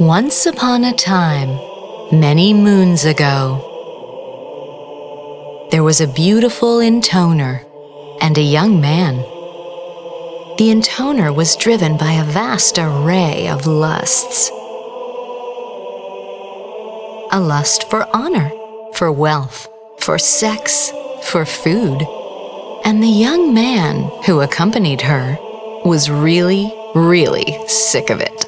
Once upon a time, many moons ago, there was a beautiful intoner and a young man. The intoner was driven by a vast array of lusts. A lust for honor, for wealth, for sex, for food. And the young man who accompanied her was really, really sick of it.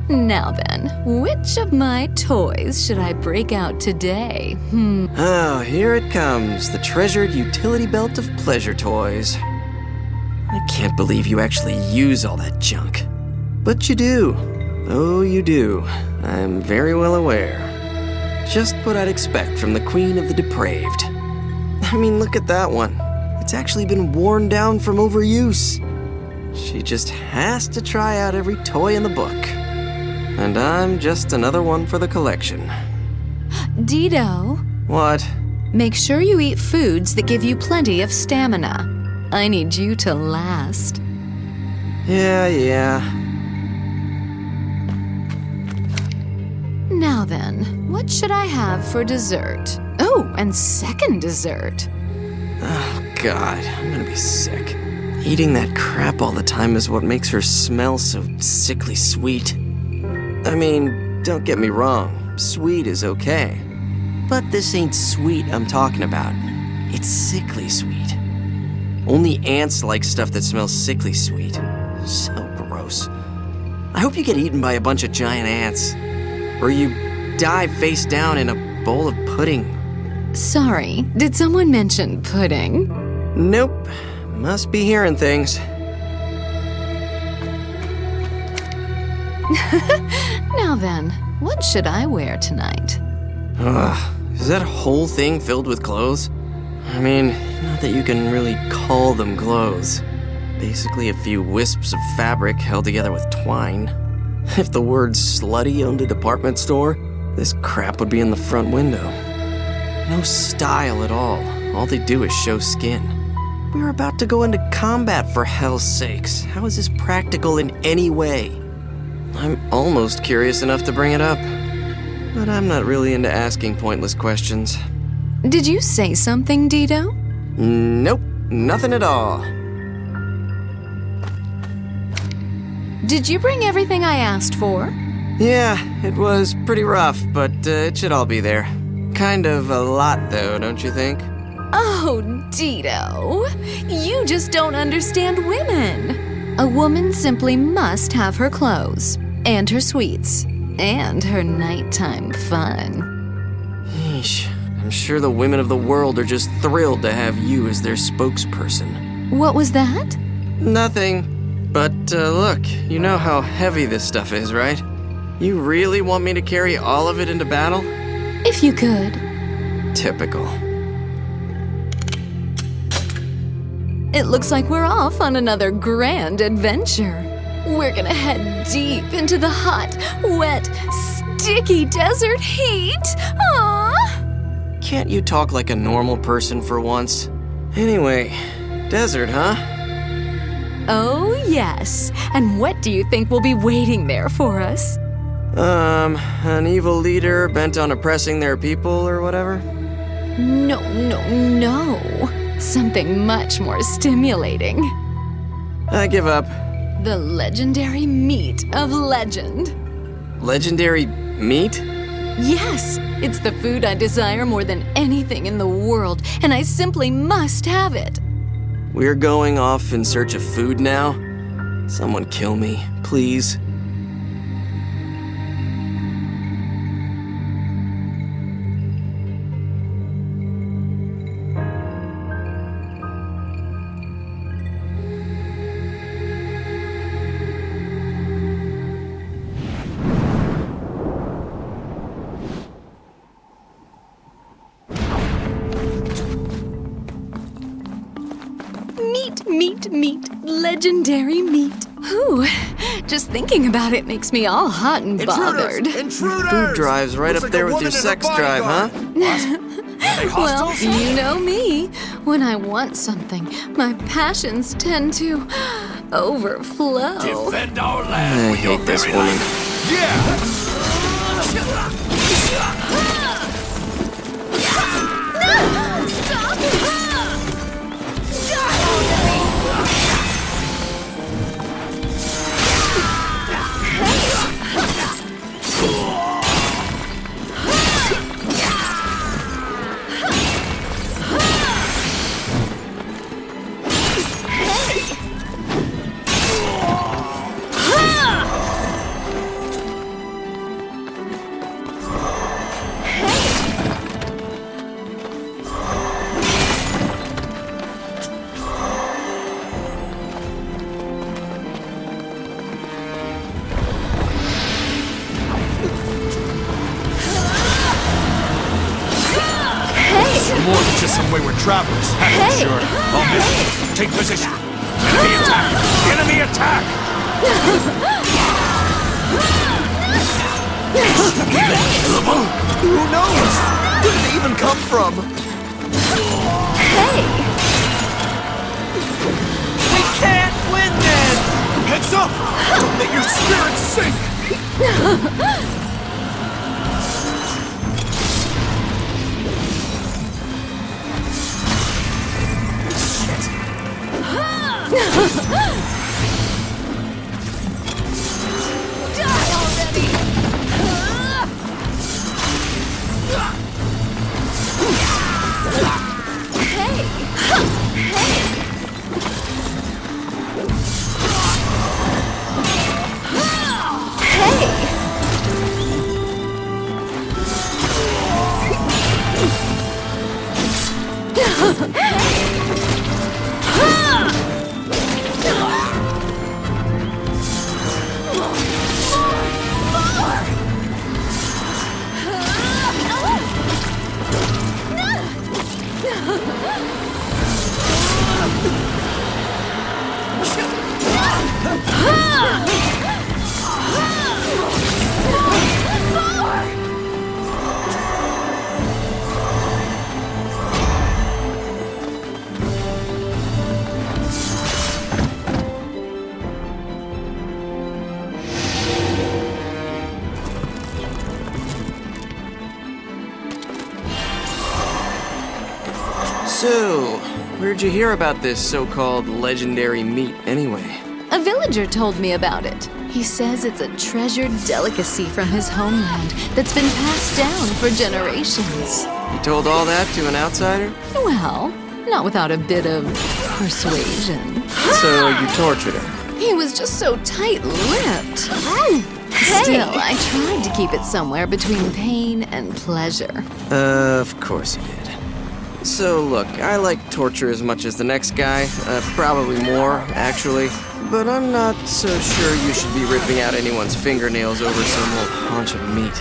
Now then, which of my toys should I break out today? Oh, here it comes, the treasured utility belt of pleasure toys. I can't believe you actually use all that junk. But you do. Oh, you do. I'm very well aware. Just what I'd expect from the queen of the depraved. I mean, look at that one. It's actually been worn down from overuse. She just has to try out every toy in the book. And I'm just another one for the collection. Dido. What? Make sure you eat foods that give you plenty of stamina. I need you to last. Yeah. Now then, what should I have for dessert? Oh, and second dessert. Oh, God, I'm gonna be sick. Eating that crap all the time is what makes her smell so sickly sweet. I mean, don't get me wrong, sweet is okay. But this ain't sweet I'm talking about. It's sickly sweet. Only ants like stuff that smells sickly sweet. So gross. I hope you get eaten by a bunch of giant ants. Or you die face down in a bowl of pudding. Sorry, did someone mention pudding? Nope. Must be hearing things. Now then, what should I wear tonight? Is that whole thing filled with clothes? I mean, not that you can really call them clothes. Basically a few wisps of fabric held together with twine. If the word slutty owned a department store, this crap would be in the front window. No style at all. All they do is show skin. We're about to go into combat, for hell's sakes. How is this practical in any way? I'm almost curious enough to bring it up. But I'm not really into asking pointless questions. Did you say something, Dido? Nope, nothing at all. Did you bring everything I asked for? Yeah, it was pretty rough, but it should all be there. Kind of a lot, though, don't you think? Oh, Dido, you just don't understand women. A woman simply must have her clothes, and her sweets, and her nighttime fun. Yeesh, I'm sure the women of the world are just thrilled to have you as their spokesperson. What was that? Nothing. But look, you know how heavy this stuff is, right? You really want me to carry all of it into battle? If you could. Typical. It looks like we're off on another grand adventure. We're gonna head deep into the hot, wet, sticky desert heat. Aww. Can't you talk like a normal person for once? Anyway, desert, huh? Oh, yes. And what do you think will be waiting there for us? An evil leader bent on oppressing their people or whatever? No. Something much more stimulating. I give up. The legendary meat of legend. Legendary meat? Yes, it's the food I desire more than anything in the world, and I simply must have it. We're going off in search of food now? Someone kill me, please. Meat, legendary meat. Ooh, just thinking about it makes me all hot and bothered. Intruders! Food drive's right Looks up like there a with your woman in a sex drive, huh? bodyguard. Hey, Well, hostiles? you know me. When I want something, my passions tend to overflow. Defend our land I with your hate this very woman. life. Yeah! More than just some wayward travelers. Hey! Sure. All men, take position. Enemy attack! Enemy attack! Who knows? Where did they even come from? Hey! We can't win this! Heads up! Don't let your spirits sink! So, where'd you hear about this so-called legendary meat anyway? A villager told me about it. He says it's a treasured delicacy from his homeland that's been passed down for generations. You told all that to an outsider? Well, not without a bit of persuasion. So you tortured him? He was just so tight-lipped. Still, I tried to keep it somewhere between pain and pleasure. Of course you did. So look, I like torture as much as the next guy, probably more, actually. But I'm not so sure you should be ripping out anyone's fingernails over some old haunch of meat.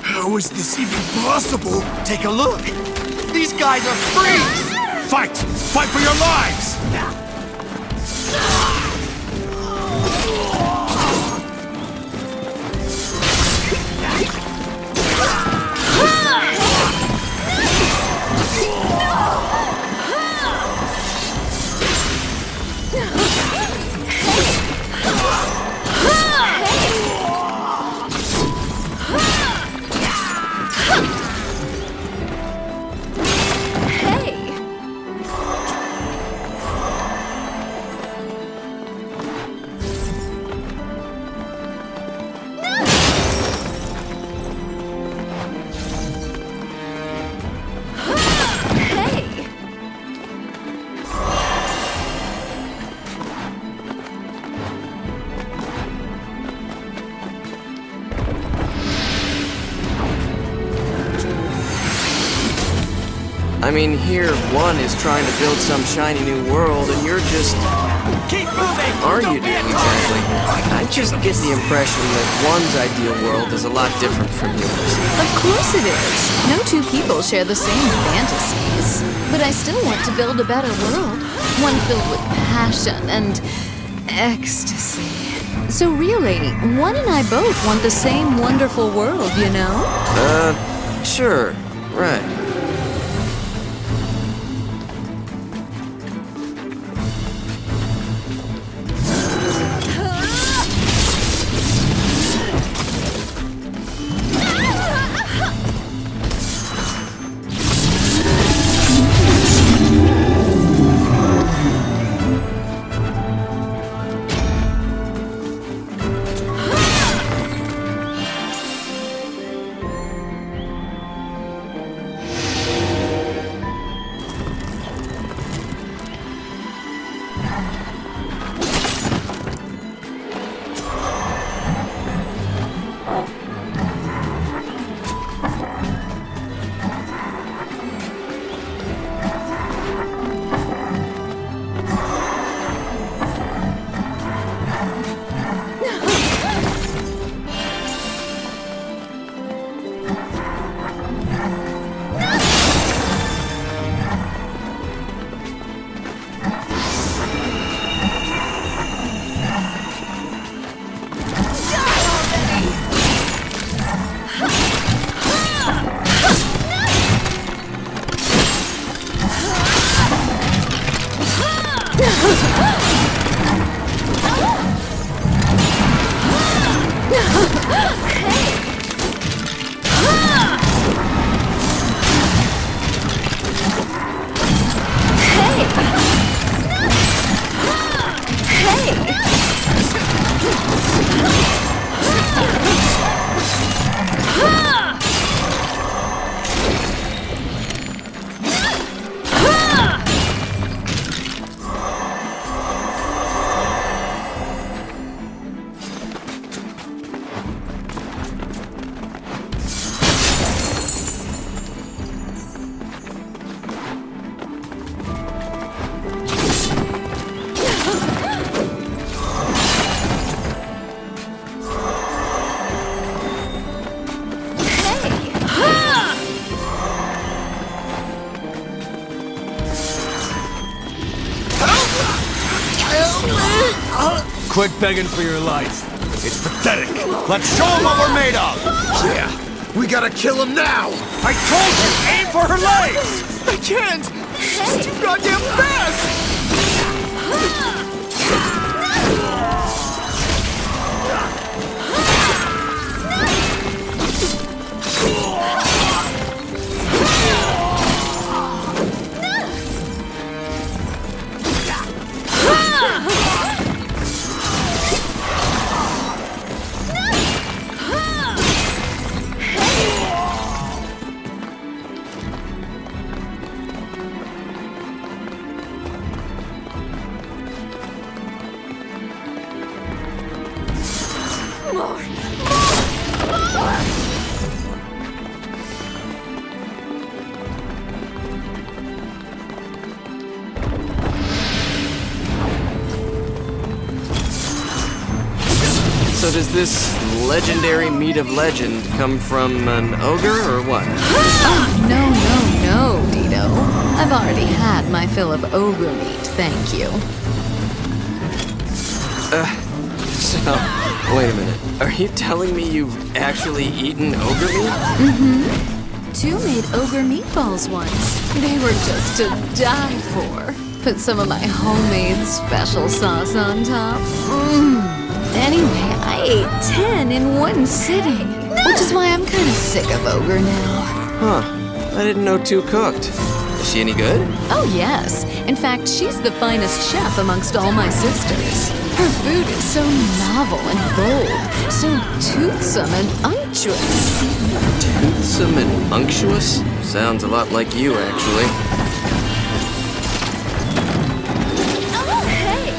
How is this even possible? Take a look! These guys are freaks! Fight! Fight for your lives! mean, here, one is trying to build some shiny new world, and you're just... Keep moving! Are you Don't be doing exactly? I just get the impression that one's ideal world is a lot different from yours. Of course it is. No two people share the same fantasies. But I still want to build a better world. One filled with passion and ecstasy. So really, one and I both want the same wonderful world, you know? Sure. Right. Quit begging for your life. It's pathetic. Let's show them what we're made of. Yeah, we gotta kill him now! I told you, aim for her legs! I can't! She's too goddamn fast! So does this legendary meat of legend come from an ogre, or what? No, Dito. I've already had my fill of ogre meat, thank you. So, wait a minute. Are you telling me you've actually eaten ogre meat? Two made ogre meatballs once. They were just to die for. Put some of my homemade special sauce on top. Anyway, I ate 10 in one sitting, which is why I'm kind of sick of ogre now. Huh. I didn't know two cooked. Is she any good? Oh yes. In fact, she's the finest chef amongst all my sisters. Her food is so novel and bold, so toothsome and unctuous. Toothsome and unctuous? Sounds a lot like you, actually. Oh, hey!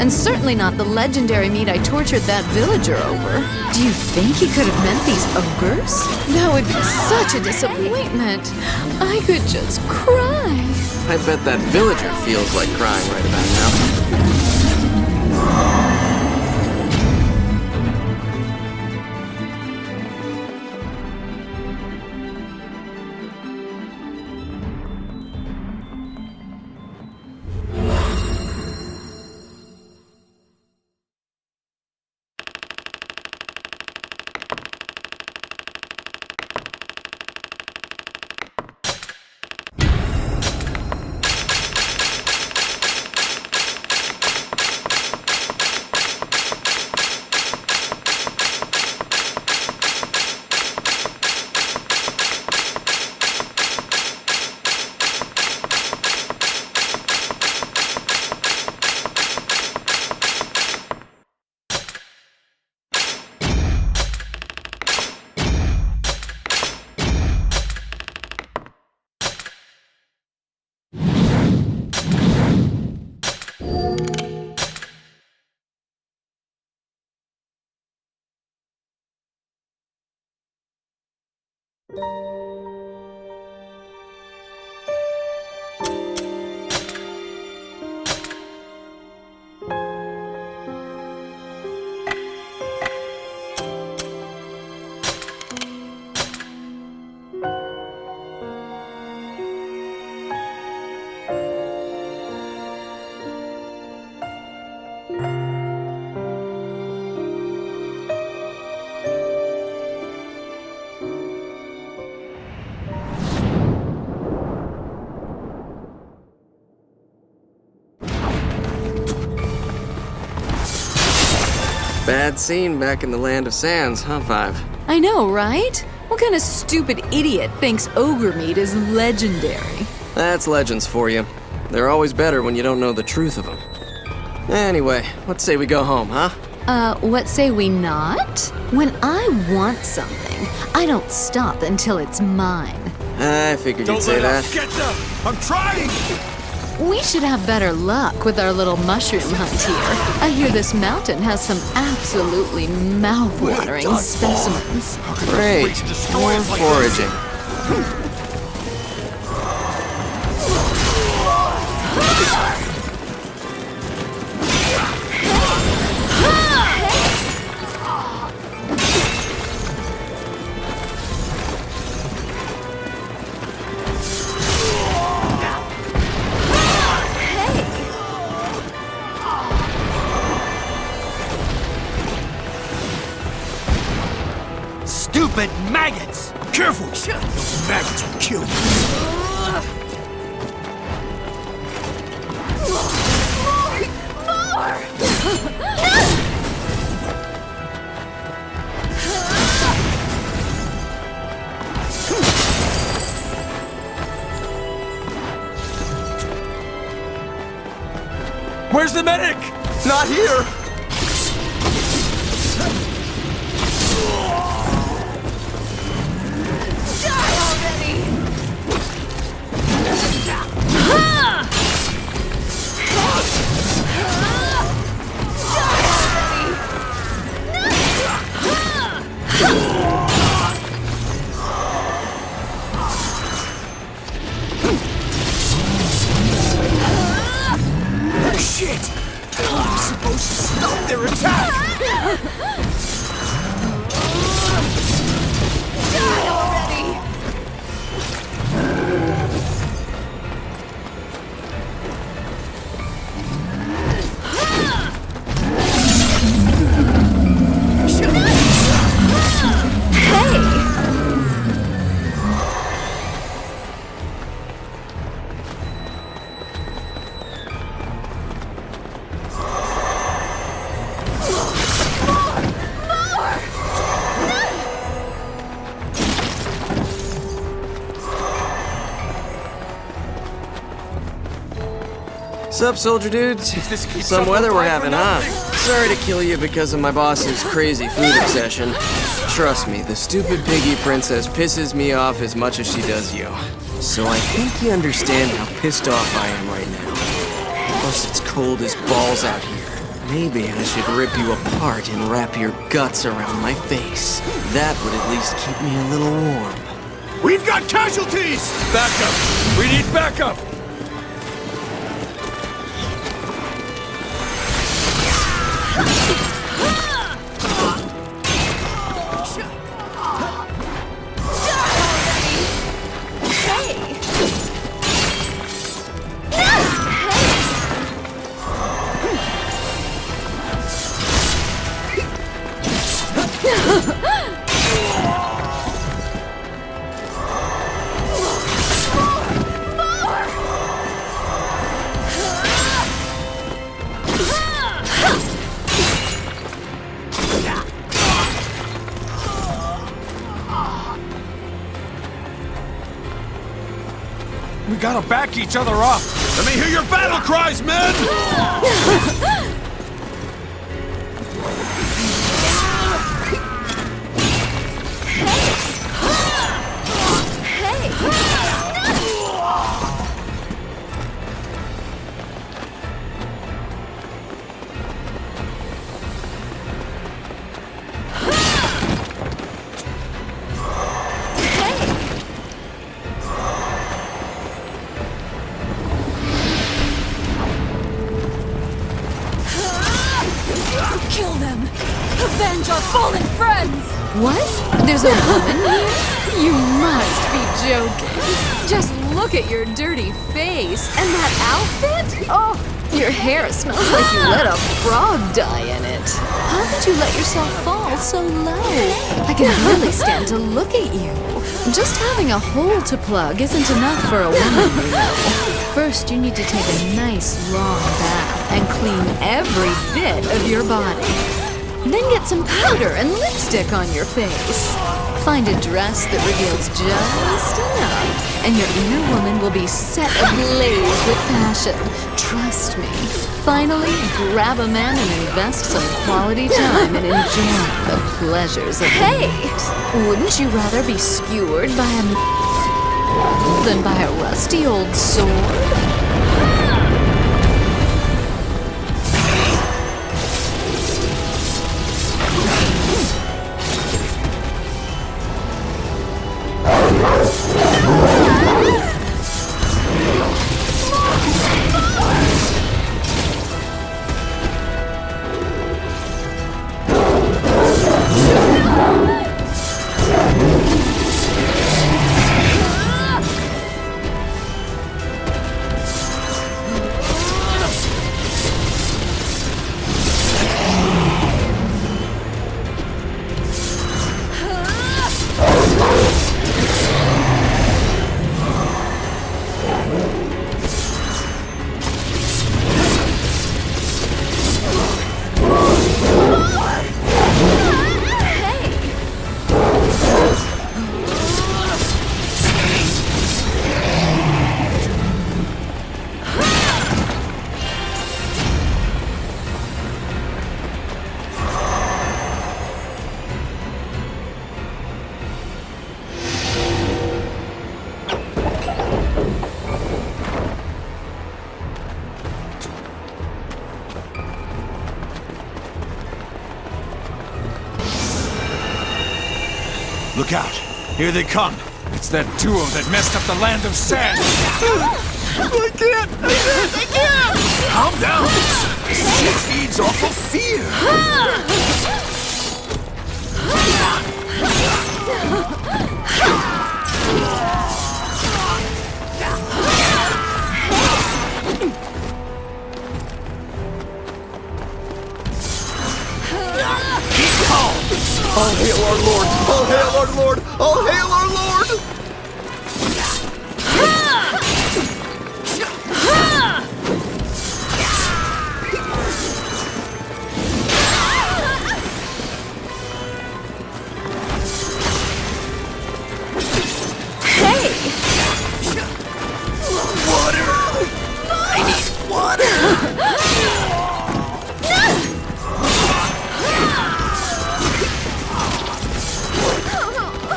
And certainly not the legendary meat I tortured that villager over. Do you think he could have meant these ogres? That would be such a disappointment. I could just cry. I bet that villager feels like crying right about now. Bad scene back in the land of sands, huh, Five? I know, right? What kind of stupid idiot thinks ogre meat is legendary? That's legends for you. They're always better when you don't know the truth of them. Anyway, let's say we go home, huh? What say we not? When I want something, I don't stop until it's mine. I figured you'd say that. Get them! I'm trying! We should have better luck with our little mushroom hunt here. I hear this mountain has some absolutely mouth-watering specimens. Great. More foraging. Stupid maggots! Careful! Those maggots will kill you. Where's the medic? Not here! Shit! I'm supposed to stop their attack! Die already! Sup, soldier dudes? Some weather we're having, huh? Sorry to kill you because of my boss's crazy food obsession. Trust me, the stupid piggy princess pisses me off as much as she does you. So I think you understand how pissed off I am right now. Plus, it's cold as balls out here. Maybe I should rip you apart and wrap your guts around my face. That would at least keep me a little warm. We've got casualties! Backup! We need backup! We gotta back each other up! Let me hear your battle cries, men! Kill them! Avenge our fallen friends! What? There's a woman here? You must be joking. Just look at your dirty face and that outfit? Oh, your hair smells like you let a frog die in it. How could you let yourself fall so low? I can really stand to look at you. Just having a hole to plug isn't enough for a woman, you know. First, you need to take a nice long bath and clean every bit of your body. Then get some powder and lipstick on your face. Find a dress that reveals just enough, and your inner woman will be set ablaze with passion. Trust me. Finally, grab a man and invest some quality time and enjoy the pleasures of the night. Wouldn't you rather be skewered by a than by a rusty old sword? Look out! Here they come! It's that duo that messed up the land of sand! I can't! Calm down! She feeds off of fear! Keep calm! All hail our Lord! All hail our Lord! All hail our Lord!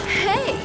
Hey!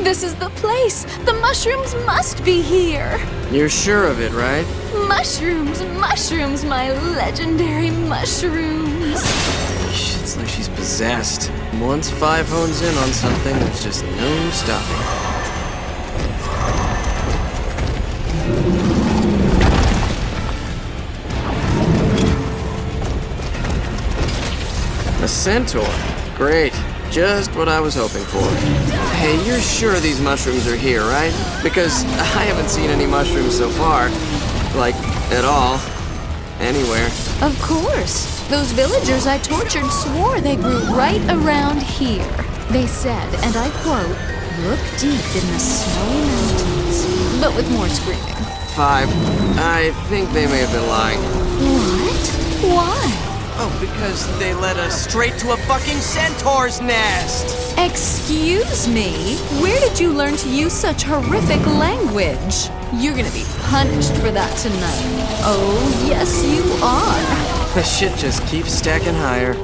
This is the place! The mushrooms must be here! You're sure of it, right? Mushrooms, mushrooms, my legendary mushrooms! It's like she's possessed. Once Five hones in on something, there's just no stopping. A centaur. Great. Just what I was hoping for. Hey, you're sure these mushrooms are here, right? Because I haven't seen any mushrooms so far. Like, at all. Anywhere. Of course. Those villagers I tortured swore they grew right around here. They said, and I quote, "Look deep in the snowy mountains," but with more screaming. Five. I think they may have been lying. What? Why? Oh, because they led us straight to a fucking centaur's nest! Excuse me? Where did you learn to use such horrific language? You're gonna be punished for that tonight. Oh, yes you are. The shit just keeps stacking higher.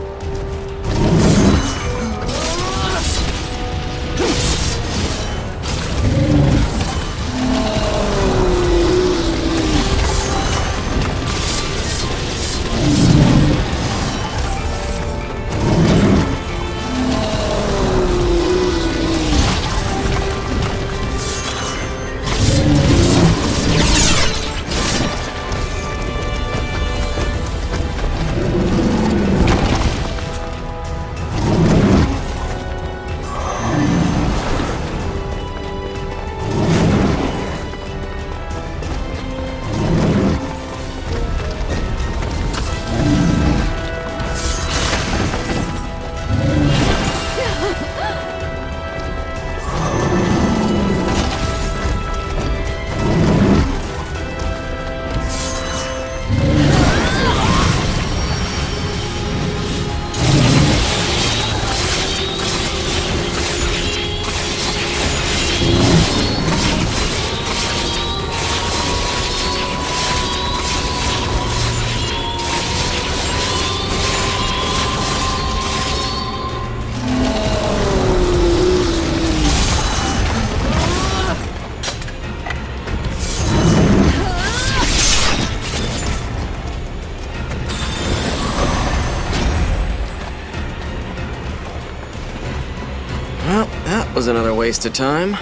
Well, that was another waste of time.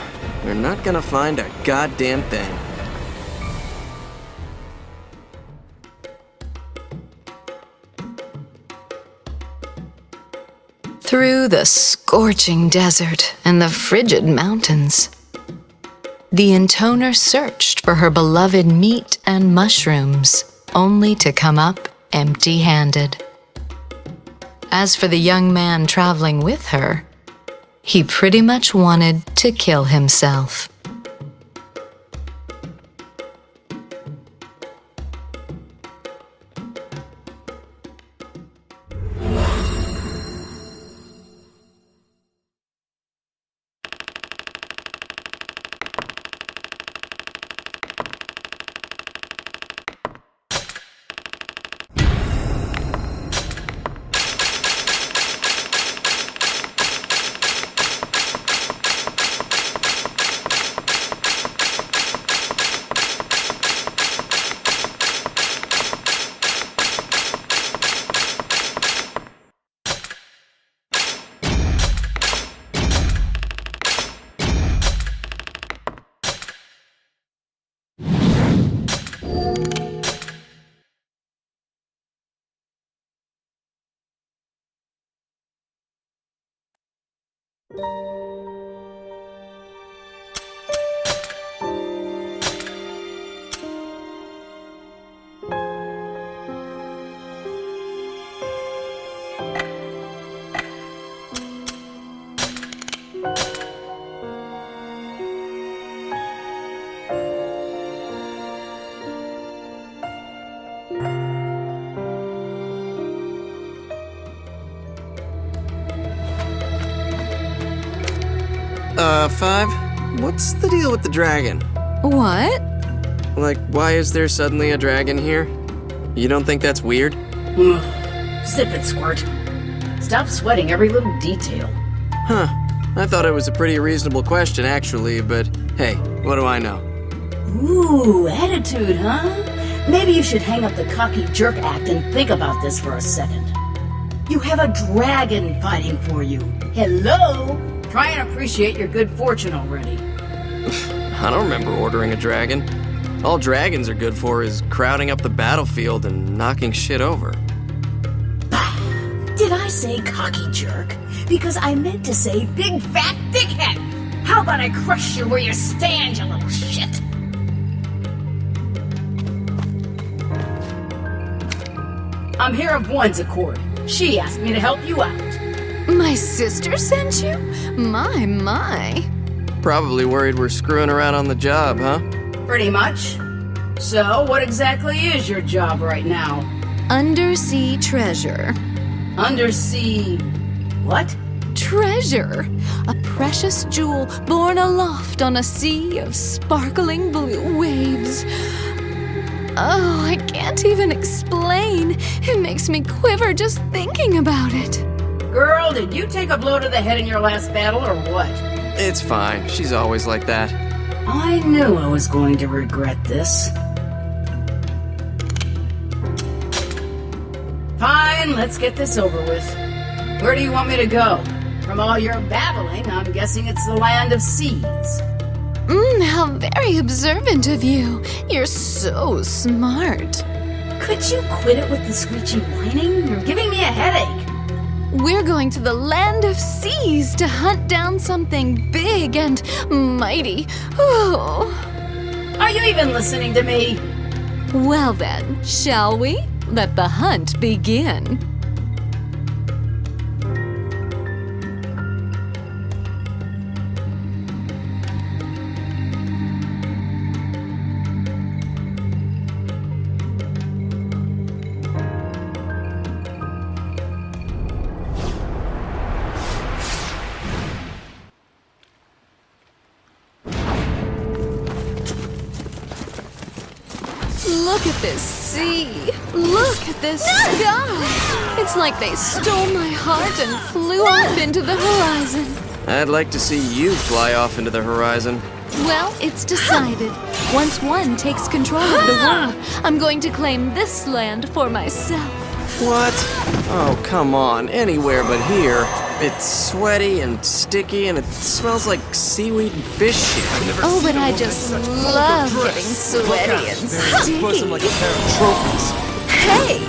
We're not gonna find a goddamn thing. Through the scorching desert and the frigid mountains, the intoner searched for her beloved meat and mushrooms, only to come up empty-handed. As for the young man traveling with her, he pretty much wanted to kill himself. Five? What's the deal with the dragon? What? Like, why is there suddenly a dragon here? You don't think that's weird? Zip it, Squirt. Stop sweating every little detail. Huh. I thought it was a pretty reasonable question, actually, but hey, what do I know? Ooh, attitude, huh? Maybe you should hang up the cocky jerk act and think about this for a second. You have a dragon fighting for you. Hello? Try and appreciate your good fortune already. I don't remember ordering a dragon. All dragons are good for is crowding up the battlefield and knocking shit over. Did I say cocky jerk? Because I meant to say big fat dickhead. How about I crush you where you stand, you little shit? I'm here of one's accord. She asked me to help you out. My sister sent you? My. Probably worried we're screwing around on the job, huh? Pretty much. So, what exactly is your job right now? Undersea treasure. Undersea... what? Treasure. A precious jewel borne aloft on a sea of sparkling blue waves. Oh, I can't even explain. It makes me quiver just thinking about it. Girl, did you take a blow to the head in your last battle or what? It's fine. She's always like that. I knew I was going to regret this. Fine, let's get this over with. Where do you want me to go? From all your babbling, I'm guessing it's the land of seas. How very observant of you. You're so smart. Could you quit it with the screechy whining? You're giving me a headache. We're going to the land of seas to hunt down something big and mighty. Oh. Are you even listening to me? Well then, shall we? Let the hunt begin. Look at this sea. Look at this sky. It's like they stole my heart and flew off into the horizon. I'd like to see you fly off into the horizon. Well, it's decided. Once one takes control of the world, I'm going to claim this land for myself. What? Oh, come on. Anywhere but here. It's sweaty and sticky and it smells like seaweed and fish shit. Oh, but I just love getting sweaty and sticky. Like a pair of trophies. Hey!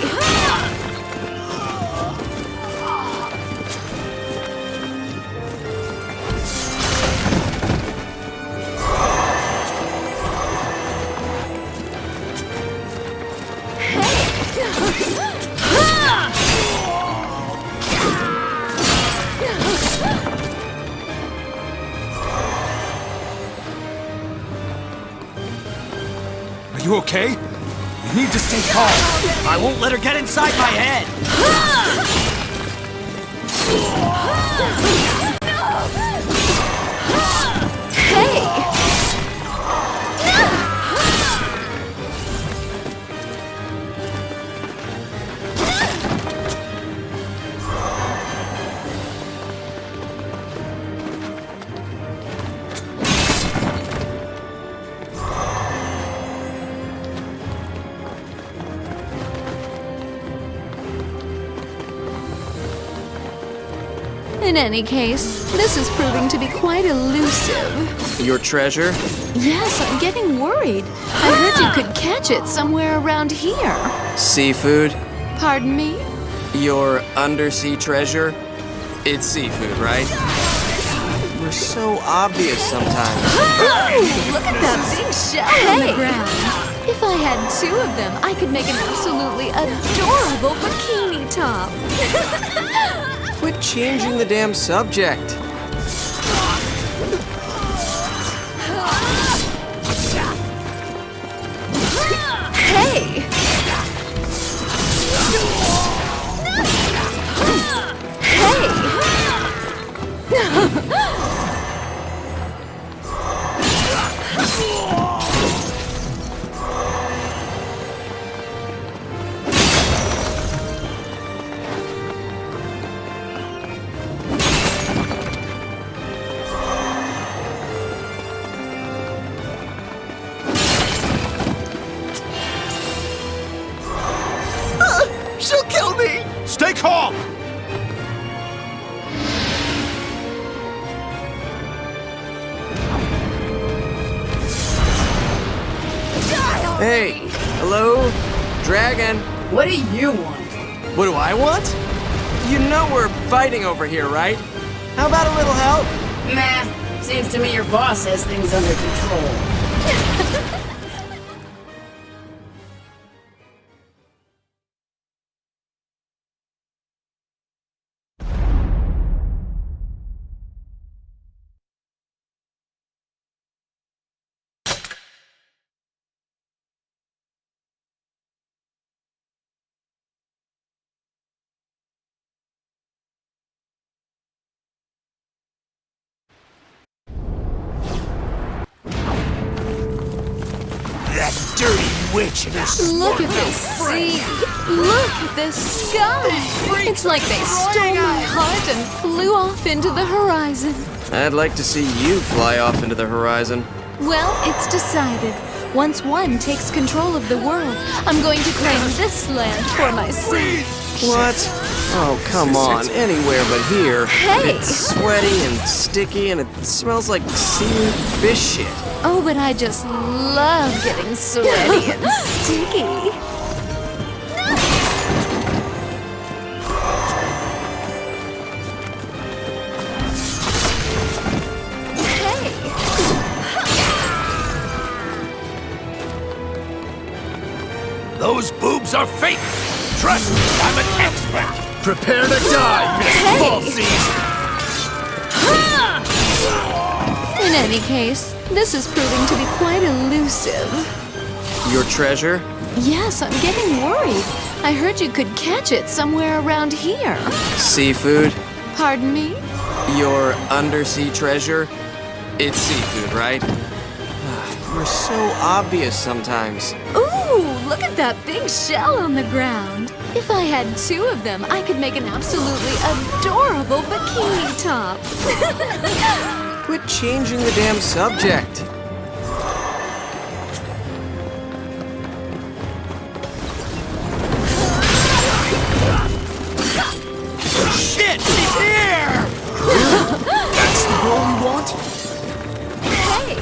Are you okay? You need to stay calm. I won't let her get inside my head. Hey! In any case, this is proving to be quite elusive. Your treasure? Yes, I'm getting worried. I heard you could catch it somewhere around here. Seafood? Pardon me? Your undersea treasure? It's seafood, right? We're so obvious sometimes. Oh, look at that big shell on the ground. If I had two of them, I could make an absolutely adorable bikini top. Quit changing the damn subject. Hey! Hey, hello? Dragon? What do you want? What do I want? You know we're fighting over here, right? How about a little help? Nah, seems to me your boss has things under control. That dirty witch and her Look at this sea. Look at this sky. It's like they stole my heart and flew off into the horizon. I'd like to see you fly off into the horizon. Well, it's decided. Once one takes control of the world, I'm going to claim this land for myself. What? Oh, come on. Anywhere but here. Hey! It's sweaty and sticky and it smells like seaweed fish shit. Oh, but I just love getting sweaty and sticky. Those boobs are fake! Trust me, I'm an expert! Prepare to die, Miss Falsies! In any case, this is proving to be quite elusive. Your treasure? Yes, I'm getting worried. I heard you could catch it somewhere around here. Seafood? Pardon me? Your undersea treasure? It's seafood, right? You're so obvious sometimes. Ooh, look at that big shell on the ground. If I had two of them, I could make an absolutely adorable bikini top. Quit changing the damn subject. Shit! He's here! That's the girl you want? Hey!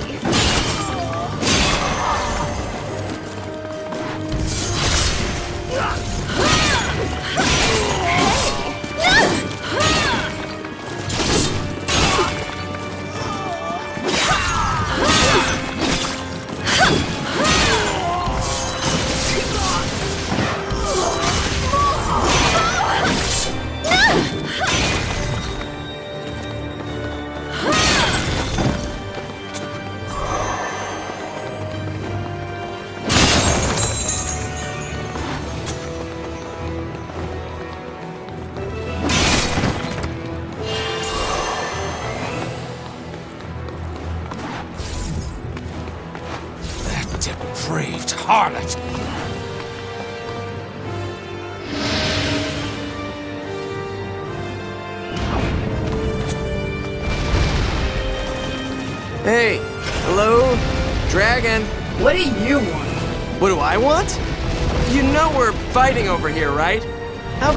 Depraved harlot! Hey, hello? Dragon? What do you want? What do I want? You know we're fighting over here, right? How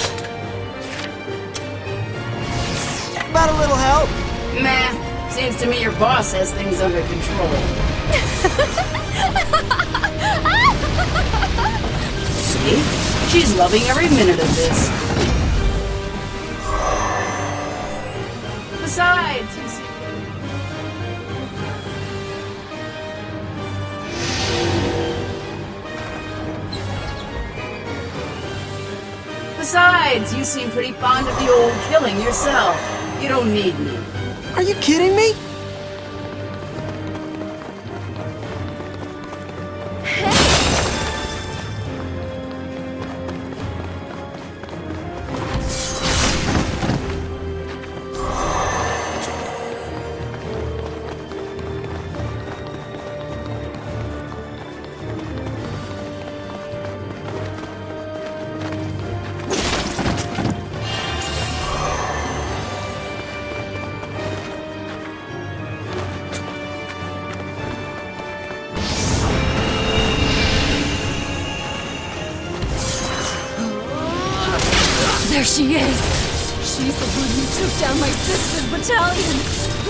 about a little help? Nah, seems to me your boss has things under control. See? She's loving every minute of this. Besides, you see... Besides, you seem pretty fond of the old killing yourself. You don't need me. Are you kidding me? There she is. She's the one who took down my sister's battalion.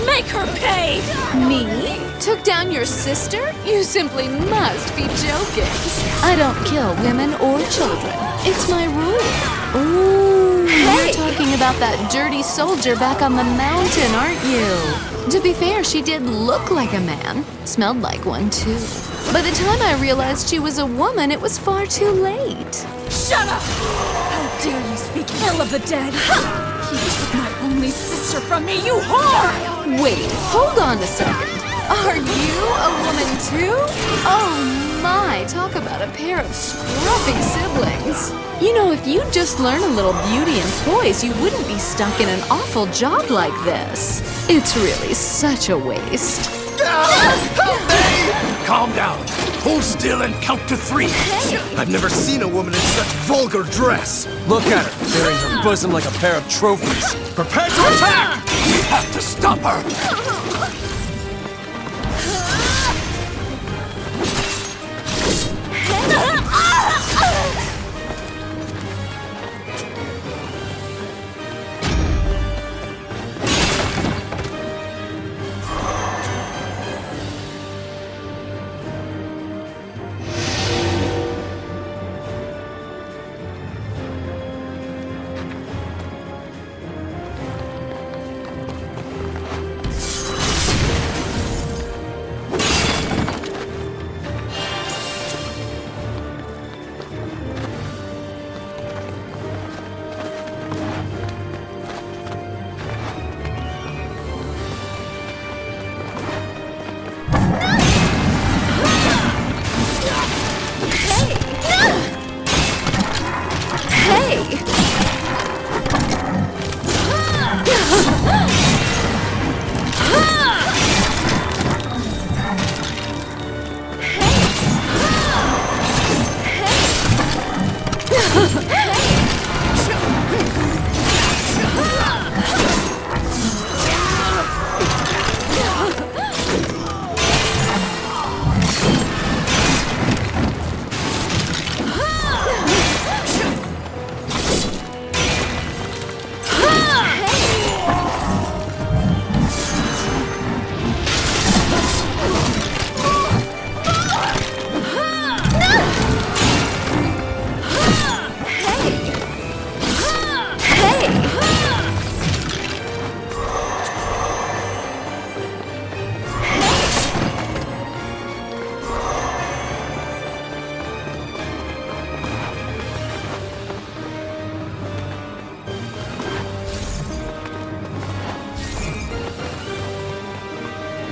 Make her pay! Me? Took down your sister? You simply must be joking. I don't kill women or children. It's my rule. Ooh, Hey! you're talking about that dirty soldier back on the mountain, aren't you? To be fair, she did look like a man. Smelled like one, too. By the time I realized she was a woman, it was far too late. Shut up! How dare you speak ill of the dead? You took my only sister from me, you whore! Wait, hold on a second. Are you a woman too? Oh my, talk about a pair of scruffy siblings. You know, if you'd just learn a little beauty and poise, you wouldn't be stuck in an awful job like this. It's really such a waste. Calm down. Hold still and count to 3. I've never seen a woman in such vulgar dress. Look at her, bearing her bosom like a pair of trophies. Prepare to attack! We have to stop her!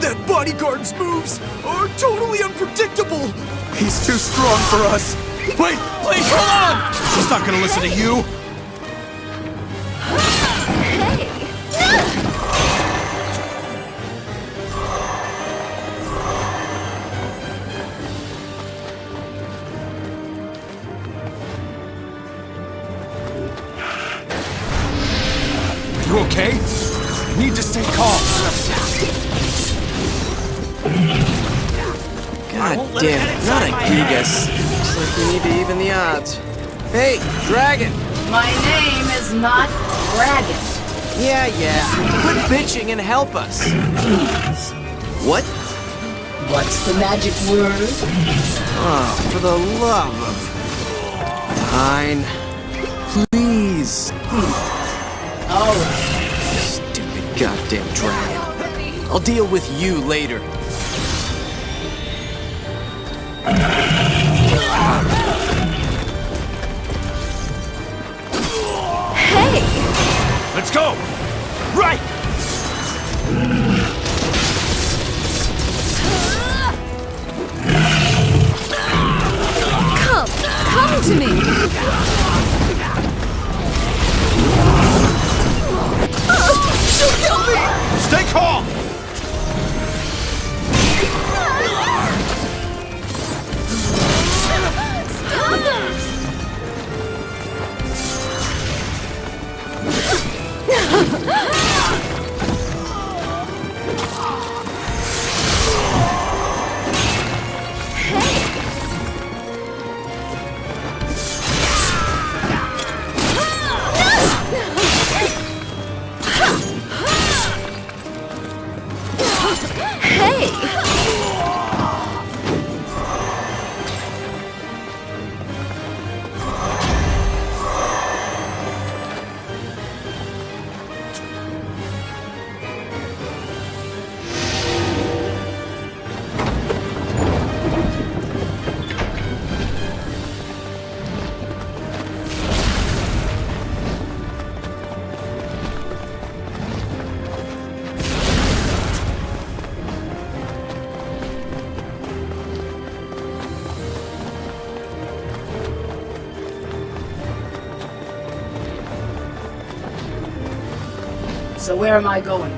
That bodyguard's moves are totally unpredictable. He's too strong for us. Wait, please, hold on! She's not gonna listen to you. You okay? You need to stay calm. God damn it, not a Gigas. Looks like we need to even the odds. Hey, Dragon! My name is not Dragon. Yeah. Quit bitching and help us. What? What's the magic word? Oh, for the love of... Fine. Please. All right. Stupid goddamn dragon. I'll deal with you later. Hey! Let's go! Right! Come to me! She'll kill me! Stay calm! So where am I going?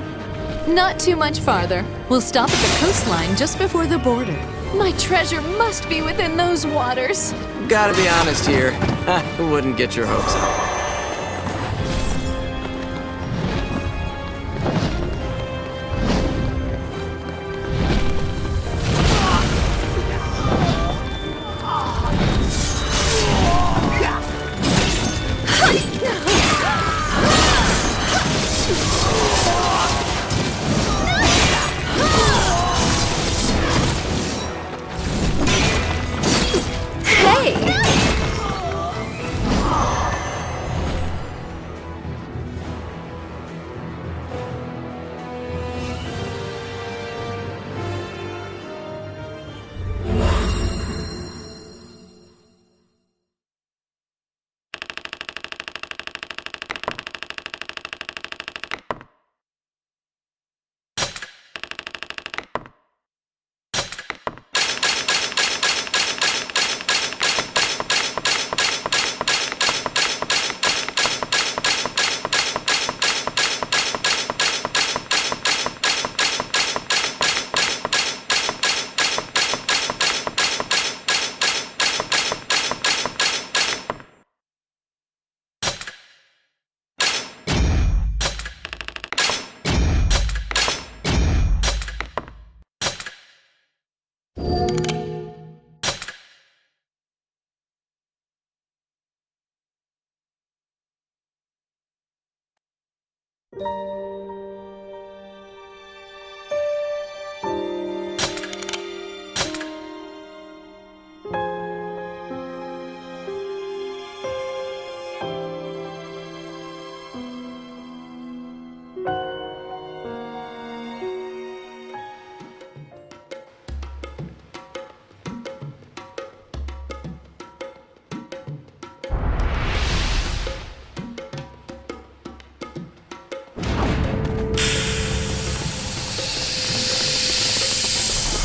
Not too much farther. We'll stop at the coastline just before the border. My treasure must be within those waters. Gotta be honest here. I wouldn't get your hopes up.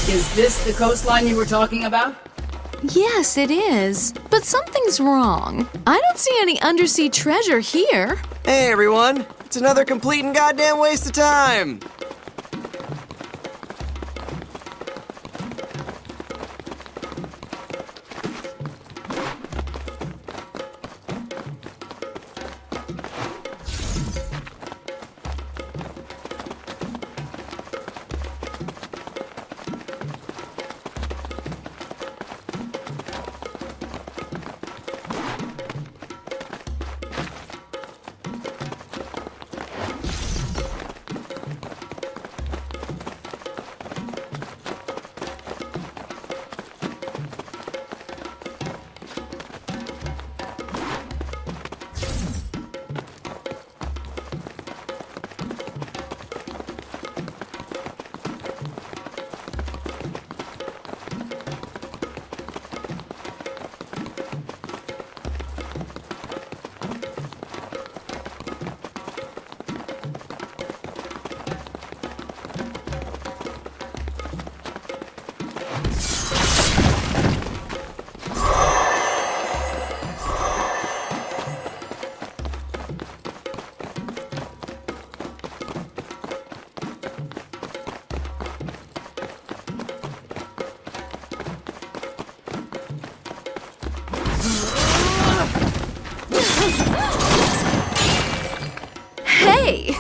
Is this the coastline you were talking about? Yes, it is. But something's wrong. I don't see any undersea treasure here. Hey everyone, it's another complete and goddamn waste of time. Hey!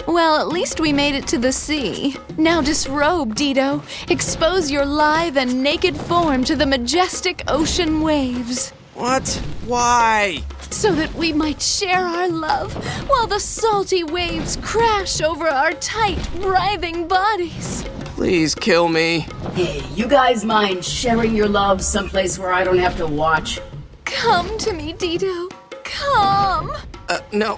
Well, at least we made it to the sea. Now disrobe, Dido. Expose your lithe and naked form to the majestic ocean waves. What? Why? So that we might share our love while the salty waves crash over our tight, writhing bodies. Please kill me. Hey, you guys mind sharing your love someplace where I don't have to watch? Come to me, Dido. come. No.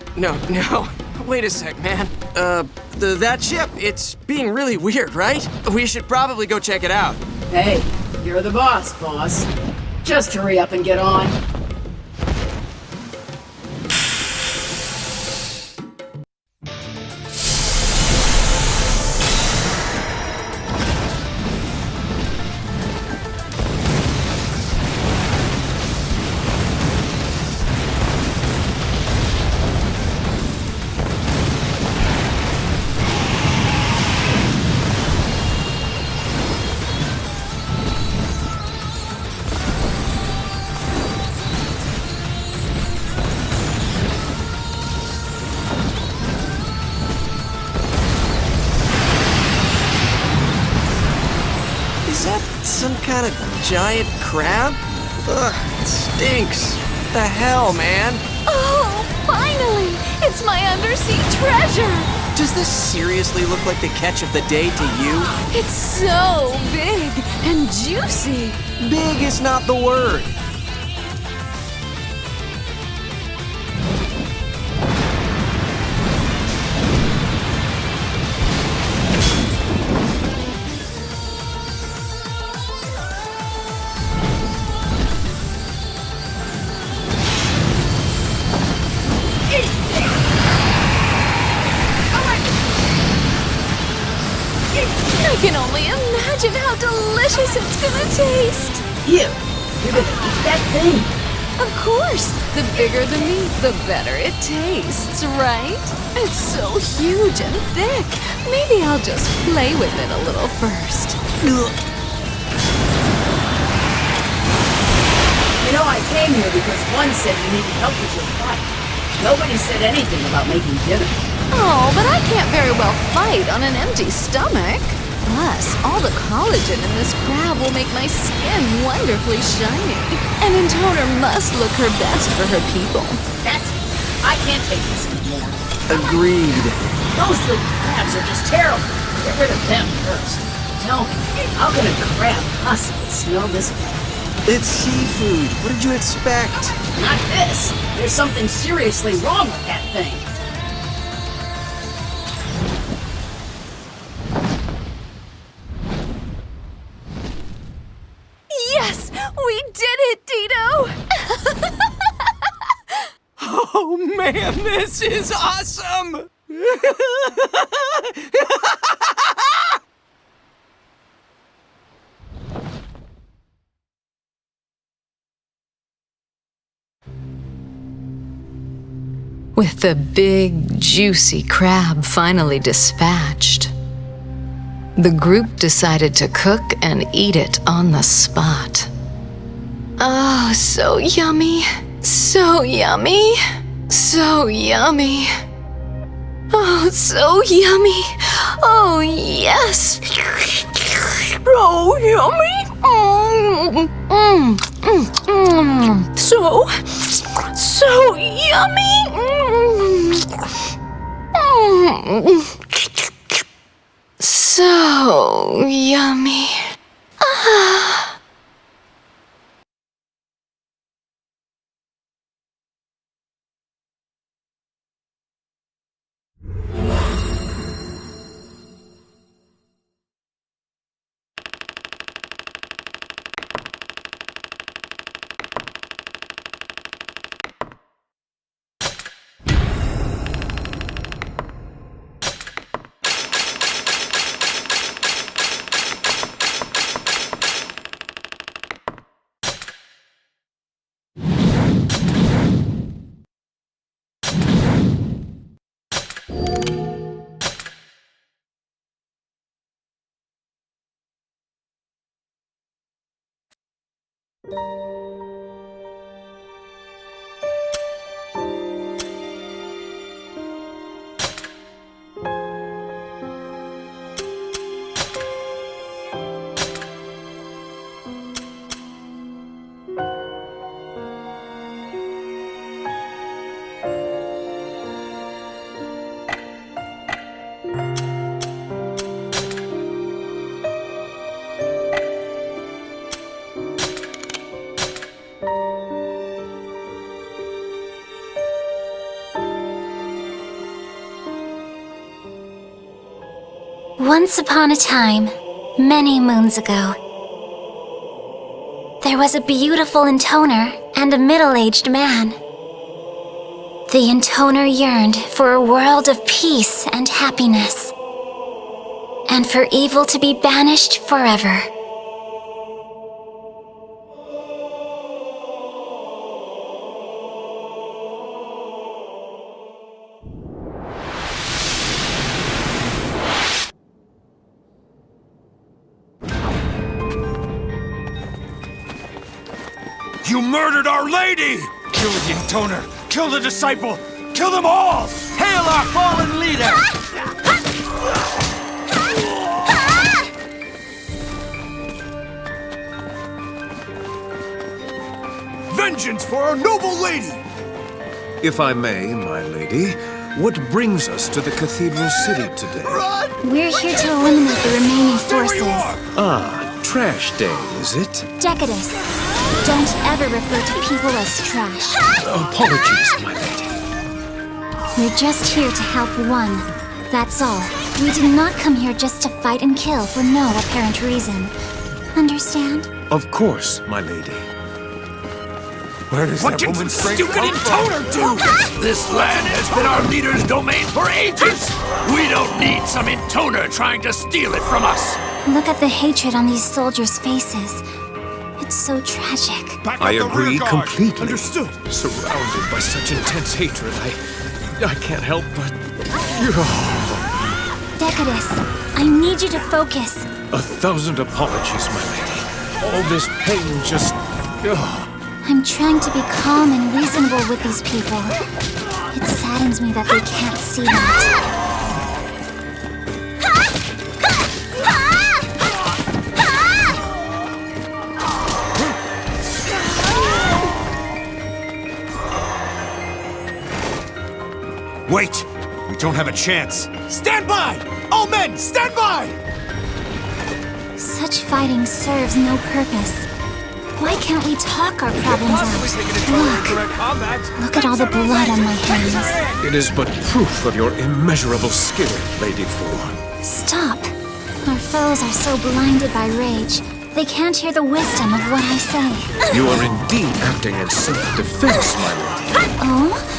Wait a sec, man. That ship, it's being really weird, right? We should probably go check it out. Hey, you're the boss. Just hurry up and get on. Is that some kind of giant crab? Ugh, it stinks. What the hell, man? Oh, finally! It's my undersea treasure! Does this seriously look like the catch of the day to you? It's so big and juicy. Big is not the word. I can only imagine how delicious it's gonna taste. You're gonna eat that thing? Of course, the bigger the meat, the better it tastes, right? It's so huge and thick. Maybe I'll just play with it a little first. You know, I came here because one said you needed help with your fight. Nobody said anything about making dinner. Oh, but I can't very well fight on an empty stomach. Plus, all the collagen in this crab will make my skin wonderfully shiny. And Intoner must look her best for her people. That's it. I can't take this anymore. Agreed. Those little crabs are just terrible. Get rid of them first. Tell me, how can a crab possibly smell this bad? It's seafood. What did you expect? Not this. There's something seriously wrong with that thing. Yes! We did it, Dito! Oh man, this is awesome! With the big, juicy crab finally dispatched, the group decided to cook and eat it on the spot. Oh, so yummy, so yummy, so yummy. Oh, so yummy. Oh, yes. Oh, yummy. So yummy. So yummy. Ah. Once upon a time, many moons ago, there was a beautiful intoner and a middle-aged man. The intoner yearned for a world of peace and happiness, and for evil to be banished forever. You murdered Our Lady! Kill the intoner! Kill the disciple! Kill them all! Hail our fallen leader! Vengeance for our noble lady! If I may, my lady, what brings us to the cathedral city today? We're here to eliminate the remaining forces. Ah, trash day, is it? Decadus, don't ever refer to people as trash. Apologies, my lady. We're just here to help one. That's all. We did not come here just to fight and kill for no apparent reason. Understand? Of course, my lady. Where does What that can woman's some strength stupid come intoner from? do? This land has been our leader's domain for ages! We don't need some intoner trying to steal it from us! Look at the hatred on these soldiers' faces. It's so tragic. Back I up the agree rear guard. completely. Understood. Surrounded by such intense hatred, I can't help but... Decadus, I need you to focus. 1,000 apologies, my lady. All this pain just... I'm trying to be calm and reasonable with these people. It saddens me that they can't see that. Wait! We don't have a chance! Stand by! All men, stand by! Such fighting serves no purpose. Why can't we talk our problems out? Look at all the blood on my hands. It is but proof of your immeasurable skill, Lady Four. Stop. Our foes are so blinded by rage, they can't hear the wisdom of what I say. You are indeed acting in self-defense, my lady. Oh?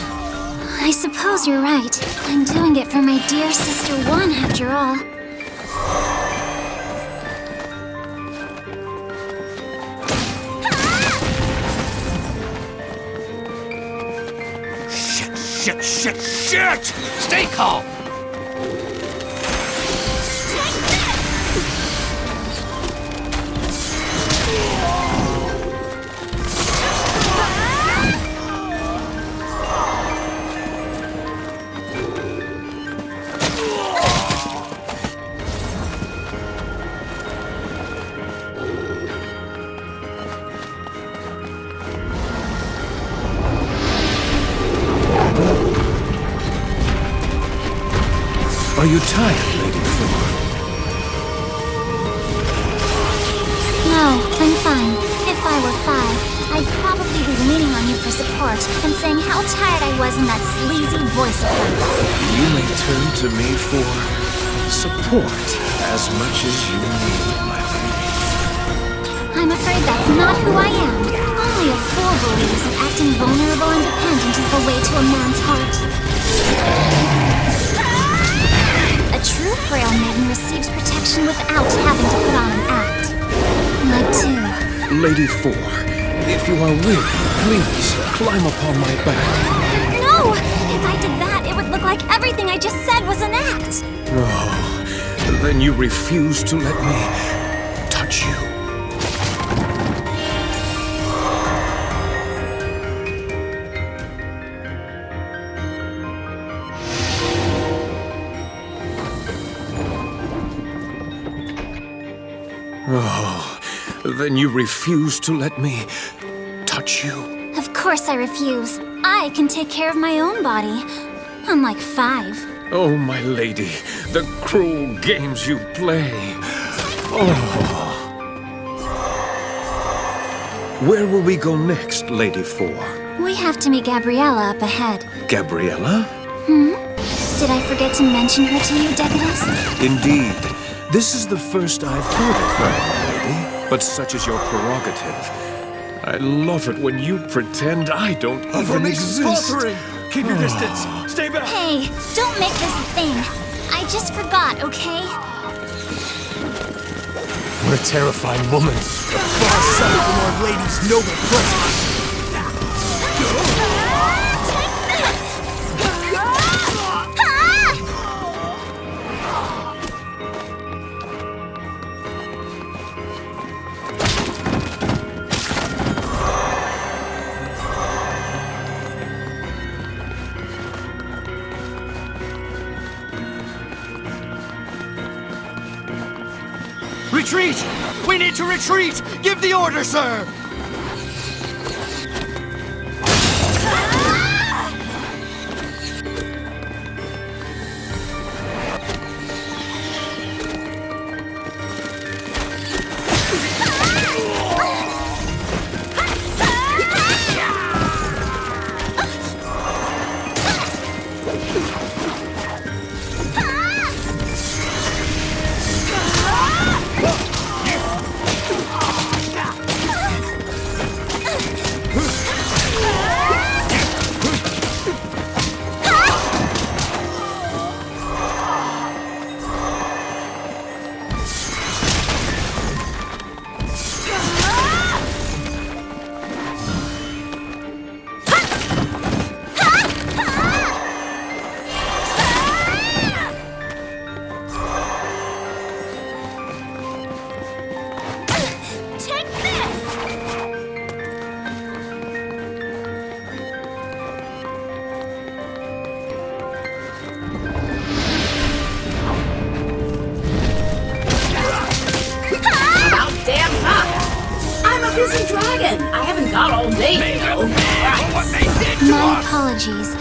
I suppose you're right. I'm doing it for my dear Sister One, after all. Shit! Stay calm! Are you tired, Lady Four? No, I'm fine. If I were 5, I'd probably be leaning on you for support and saying how tired I was in that sleazy voice of hers. You may turn to me for support as much as you need, my lady. I'm afraid that's not who I am. Only a fool believes that acting vulnerable and dependent is the way to a man's heart. A true frail maiden receives protection without having to put on an act. Like two. Lady Four, if you are weary, please climb upon my back. No! If I did that, it would look like everything I just said was an act. Oh, then you refuse to let me touch you. Oh, then you refuse to let me touch you? Of course I refuse. I can take care of my own body. Unlike 5. Oh, my lady, the cruel games you play. Oh. Where will we go next, Lady Four? We have to meet Gabriella up ahead. Gabriella? Did I forget to mention her to you, Decadus? Indeed. This is the first I've heard of her, lady. But such is your prerogative. I love it when you pretend I don't even exist. Faltering! Keep your distance! Stay back! Hey, don't make this a thing. I just forgot, okay? What a terrifying woman. The far side from Our Lady's noble presence! Retreat! We need to retreat! Give the order, sir! Busy dragon! I haven't got all day, though. My apologies.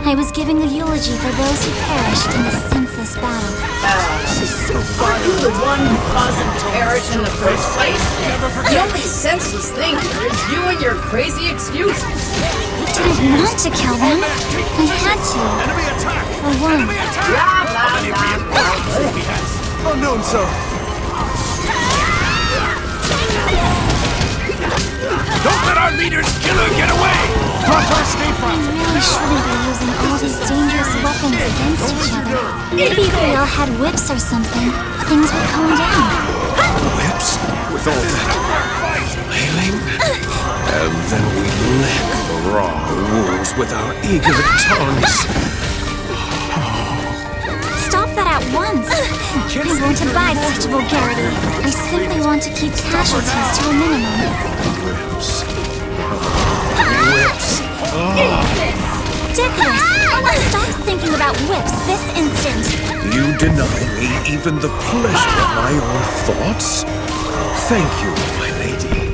I was giving a eulogy for those who perished in the senseless battle. Aren't you the one who caused them to perish in the first place? The only senseless thing here is you and your crazy excuses. I didn't want to kill them. I had to. Enemy attack! For one. Enemy attack! Blah, blah, blah. Unknown, sir. Don't let our leader's killer get away! Proper escape We really shouldn't be using all these dangerous weapons against each other. Maybe if we all had whips or something, things would calm down. Whips? With all that flailing? And then we lick the raw wounds with our eager tongues. Stop that at once! I won't abide such vulgarity. I simply want to keep casualties to a minimum. Whips. Whips. Ridiculous! Stop thinking about whips this instant! You deny me even the pleasure of my own thoughts? Thank you, my lady.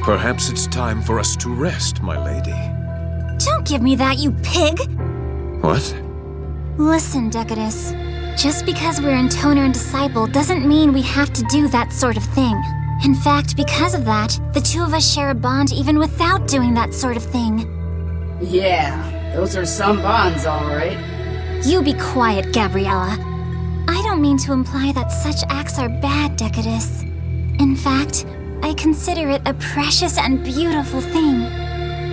Perhaps it's time for us to rest, my lady. Don't give me that, you pig! What? Listen, Decadus. Just because we're Intoner and Disciple doesn't mean we have to do that sort of thing. In fact, because of that, the two of us share a bond even without doing that sort of thing. Yeah, those are some bonds, all right. You be quiet, Gabriella. I don't mean to imply that such acts are bad, Decadus. In fact, I consider it a precious and beautiful thing.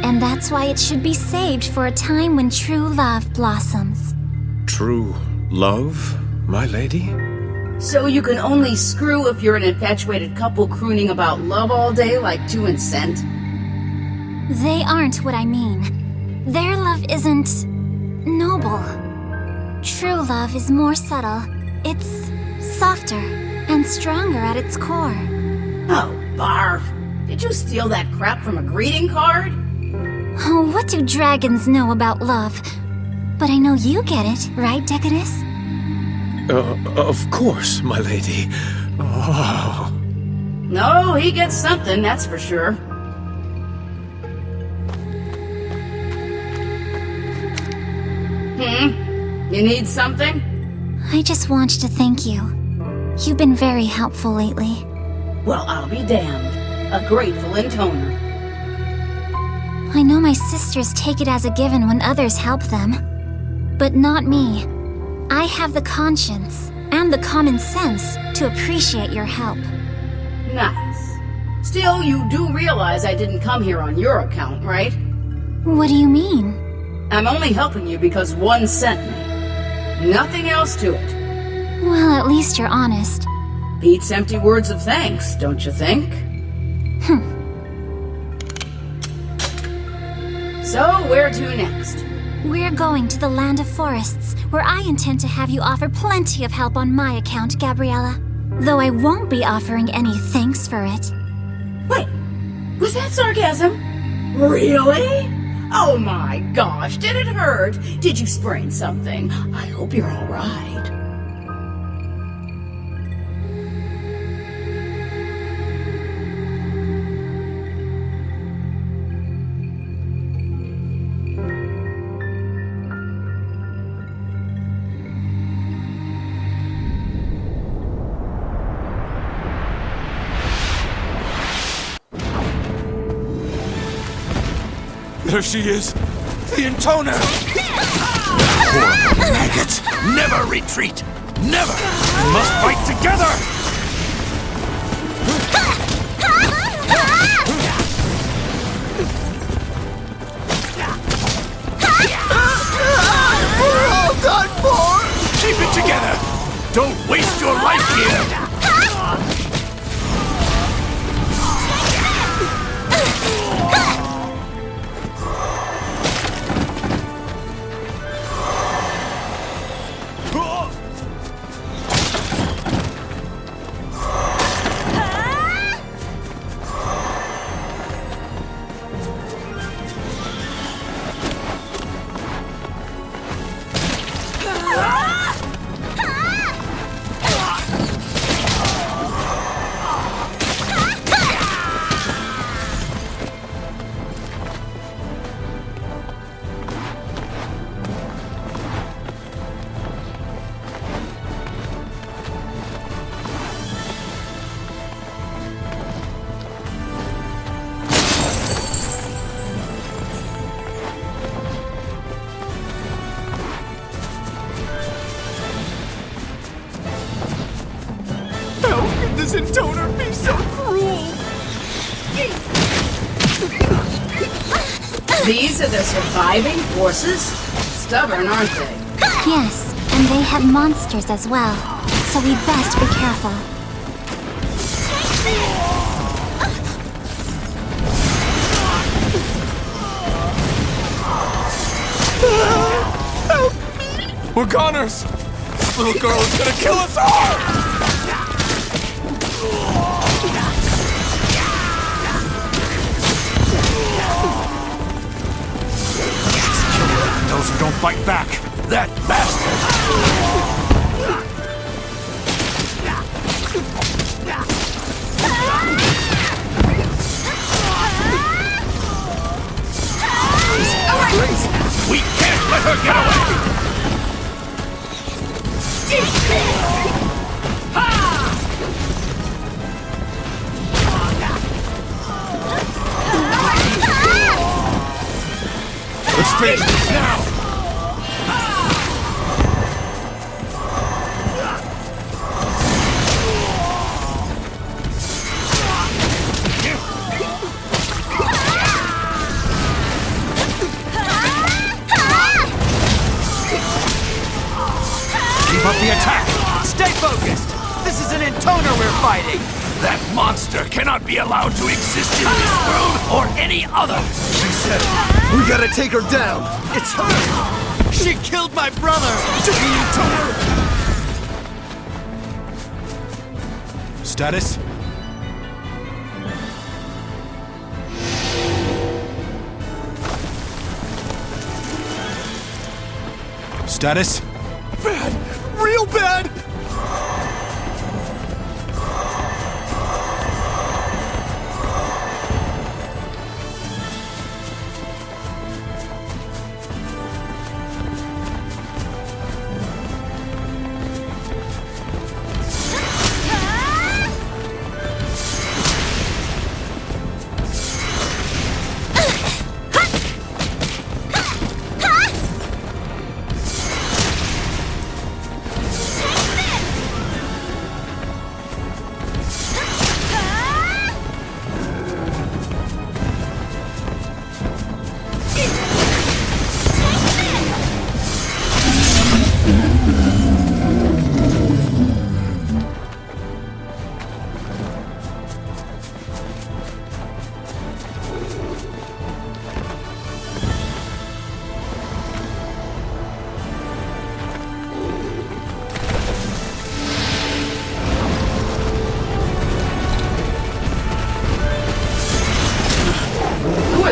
And that's why it should be saved for a time when true love blossoms. True love, my lady? So you can only screw if you're an infatuated couple crooning about love all day like 2 and Scent? They aren't what I mean. Their love isn't noble. True love is more subtle. It's softer and stronger at its core. Oh, barf. Did you steal that crap from a greeting card? Oh, what do dragons know about love? But I know you get it, right, Decadus? Of course, my lady. Oh. No, he gets something, that's for sure. You need something? I just wanted to thank you. You've been very helpful lately. Well, I'll be damned. A grateful Intoner. I know my sisters take it as a given when others help them. But not me. I have the conscience and the common sense to appreciate your help. Nice. Still, you do realize I didn't come here on your account, right? What do you mean? I'm only helping you because one sent me. Nothing else to it. Well, at least you're honest. Beats empty words of thanks, don't you think? So, where to next? We're going to the Land of Forests, where I intend to have you offer plenty of help on my account, Gabriella. Though I won't be offering any thanks for it. Wait, was that sarcasm? Really? Oh my gosh, did it hurt? Did you sprain something? I hope you're all right. There she is! The Intoner! Horrible maggots! Never retreat! Never! We must fight together! We're all done for! Keep it together! Don't waste your life here! This Intoner be so cruel! These are the surviving forces? stubborn, aren't they? Yes, and they have monsters as well, so we'd best be careful. We're goners! This little girl is gonna kill us all! Those who don't fight back. That bastard! We can't let her get away! Let's finish this now! Keep up the attack! Stay focused! This is an intoner we're fighting! That monster cannot be allowed to exist in this world or any other! She said it. We gotta take her down. It's her. She killed my brother! Status? Status? Bad. Real bad.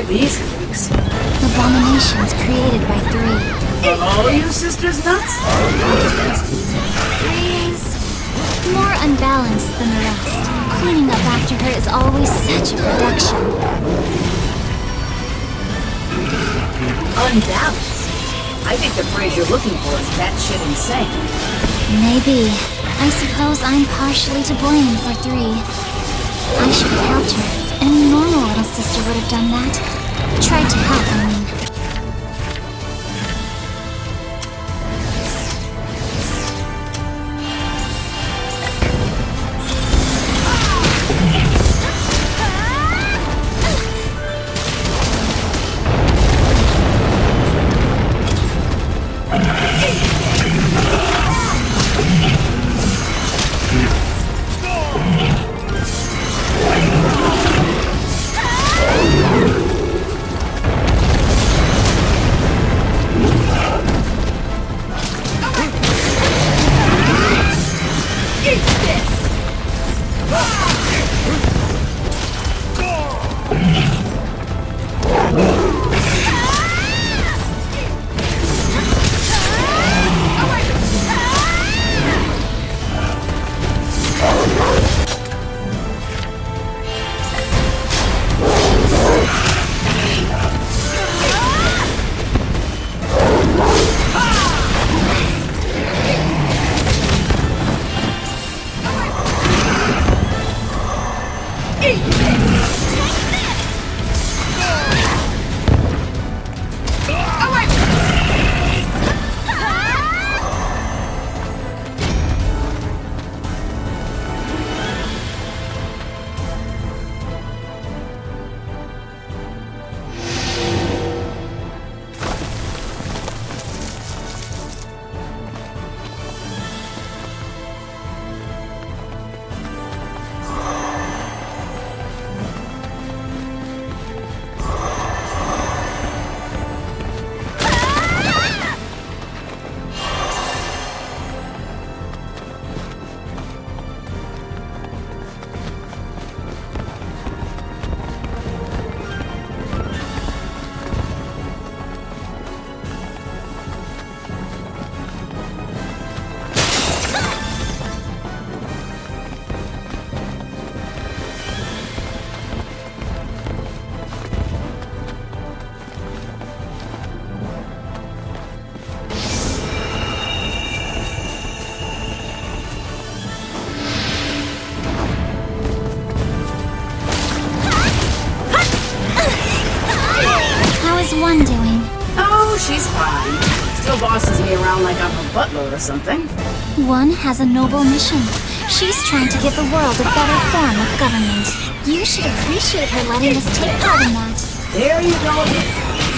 These freaks. Abominations created by 3. All you sisters nuts? 3 is more unbalanced than the rest. Cleaning up after her is always such a production. Unbalanced? I think the phrase you're looking for is batshit insane. Maybe. I suppose I'm partially to blame for 3. I should have helped her. Any normal little sister would have done that. Tried to help, I mean. One doing? Oh, she's fine. Still bosses me around like I'm her butler or something. One has a noble mission. She's trying to give the world a better form of government. You should appreciate her letting us take part in that. There you go again.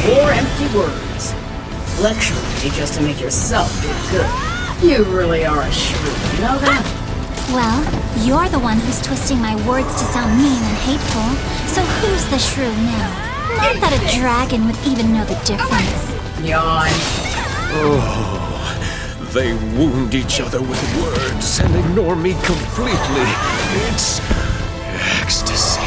More empty words. Lecture me just to make yourself feel good. You really are a shrew, you know that? Well, you're the one who's twisting my words to sound mean and hateful. So who's the shrew now? Not that a dragon would even know the difference. Yawn. Oh, they wound each other with words and ignore me completely. It's ecstasy.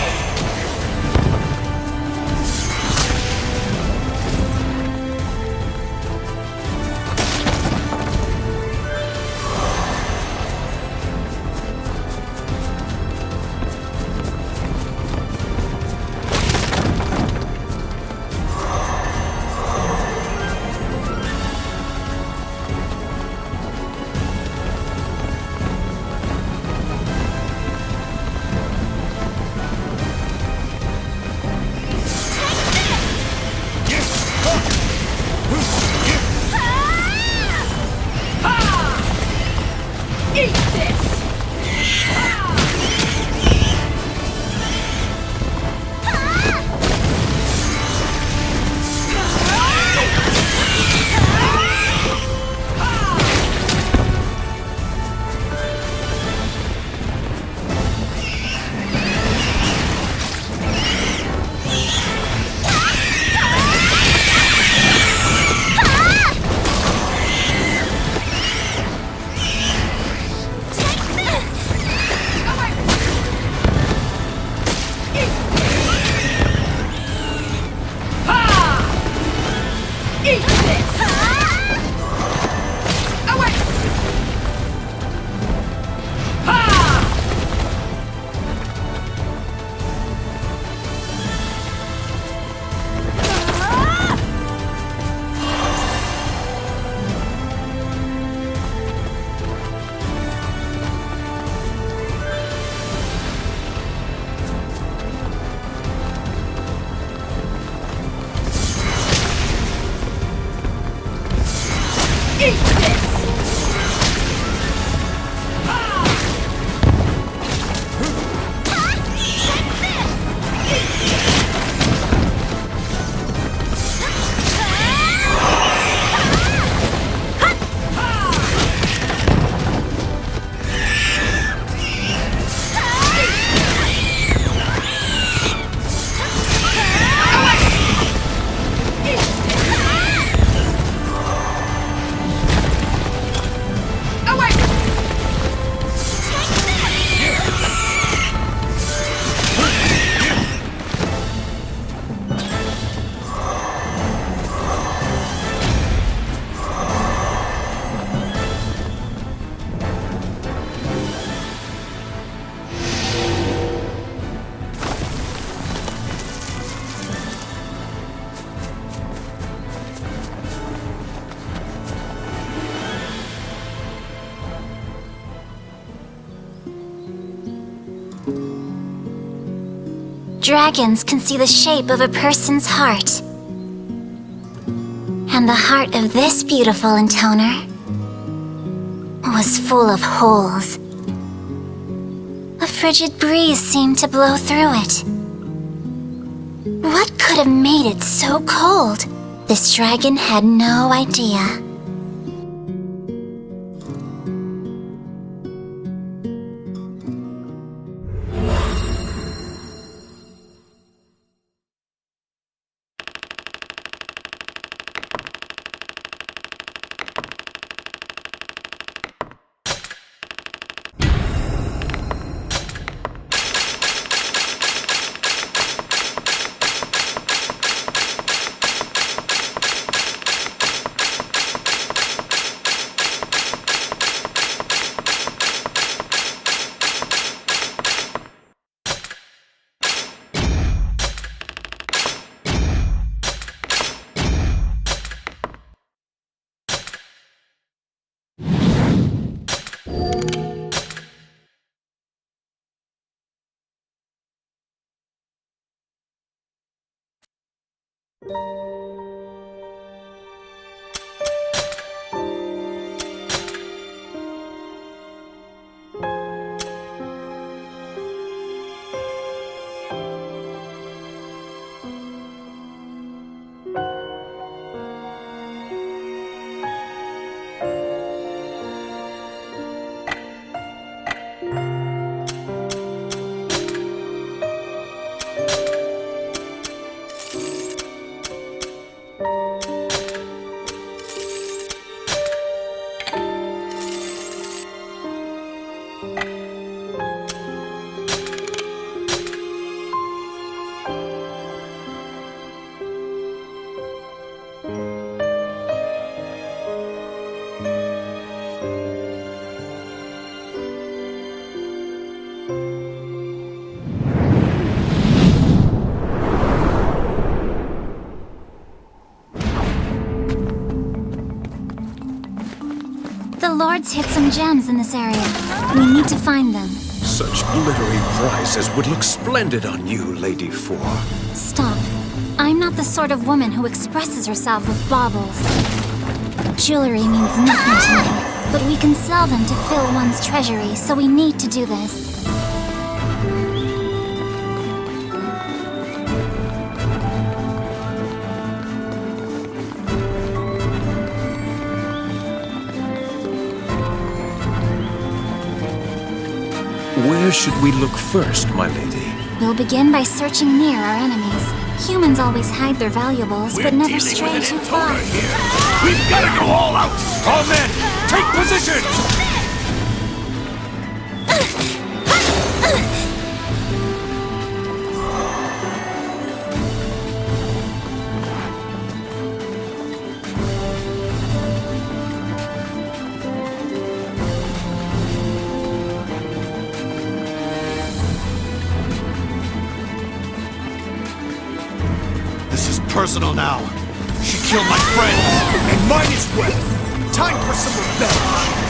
Dragons can see the shape of a person's heart. And the heart of this beautiful intoner was full of holes. A frigid breeze seemed to blow through it. What could have made it so cold? This dragon had no idea. lords hid some gems in this area. We need to find them. Such glittering prizes would look splendid on you, Lady Four. Stop. I'm not the sort of woman who expresses herself with baubles. Jewelry means nothing to me, but we can sell them to fill one's treasury, so we need to do this. Where should we look first, my lady? We'll begin by searching near our enemies. Humans always hide their valuables, but never stray too far. We've got to go all out! All men, take position! This is personal now. She killed my friends, and mine as well. Time for some revenge.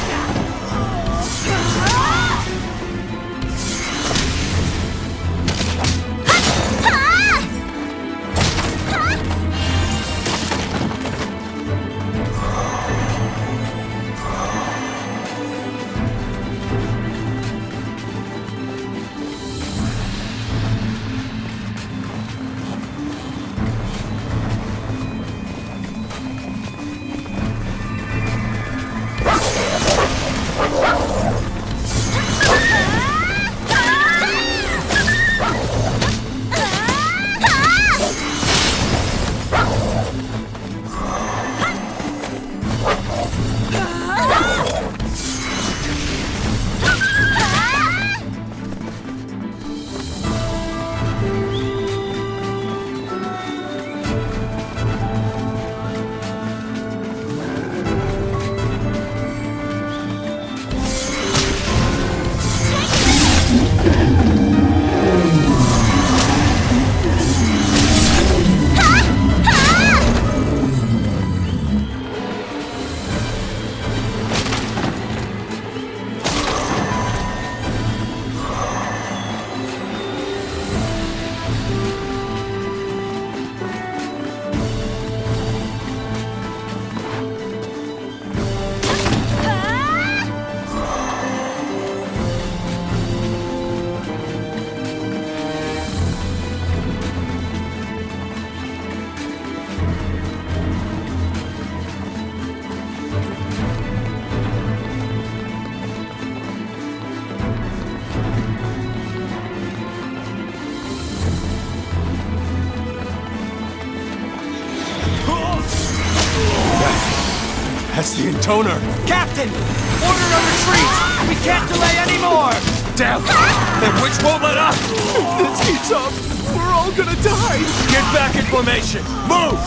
That's the intoner. Captain! Order a retreat! We can't delay anymore! Damn! That witch won't let up! If this keeps up, we're all gonna die! Get back in formation! Move!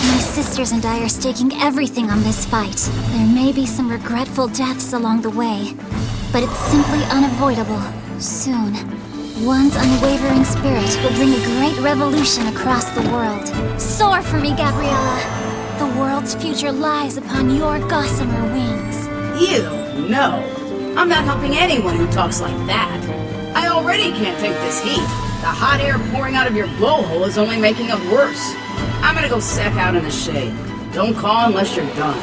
My sisters and I are staking everything on this fight. There may be some regretful deaths along the way, but it's simply unavoidable. Soon, one's unwavering spirit will bring a great revolution across the world. Soar for me, Gabriella! The world's future lies upon your gossamer wings. You? No. I'm not helping anyone who talks like that. I already can't take this heat. The hot air pouring out of your blowhole is only making it worse. I'm gonna go sec out in the shade. Don't call unless you're done.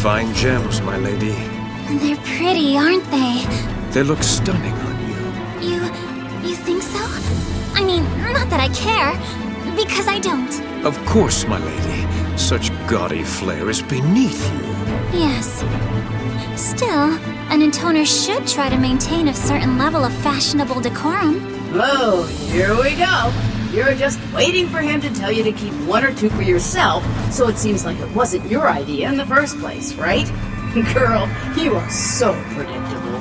Fine gems, my lady. They're pretty, aren't they? They look stunning on you. You think so? I mean, not that I care, because I don't. Of course, my lady. Such gaudy flair is beneath you. Yes. Still, an intoner should try to maintain a certain level of fashionable decorum. Oh, here we go. You're just waiting for him to tell you to keep one or two for yourself, so it seems like it wasn't your idea in the first place, right? Girl, you are so predictable.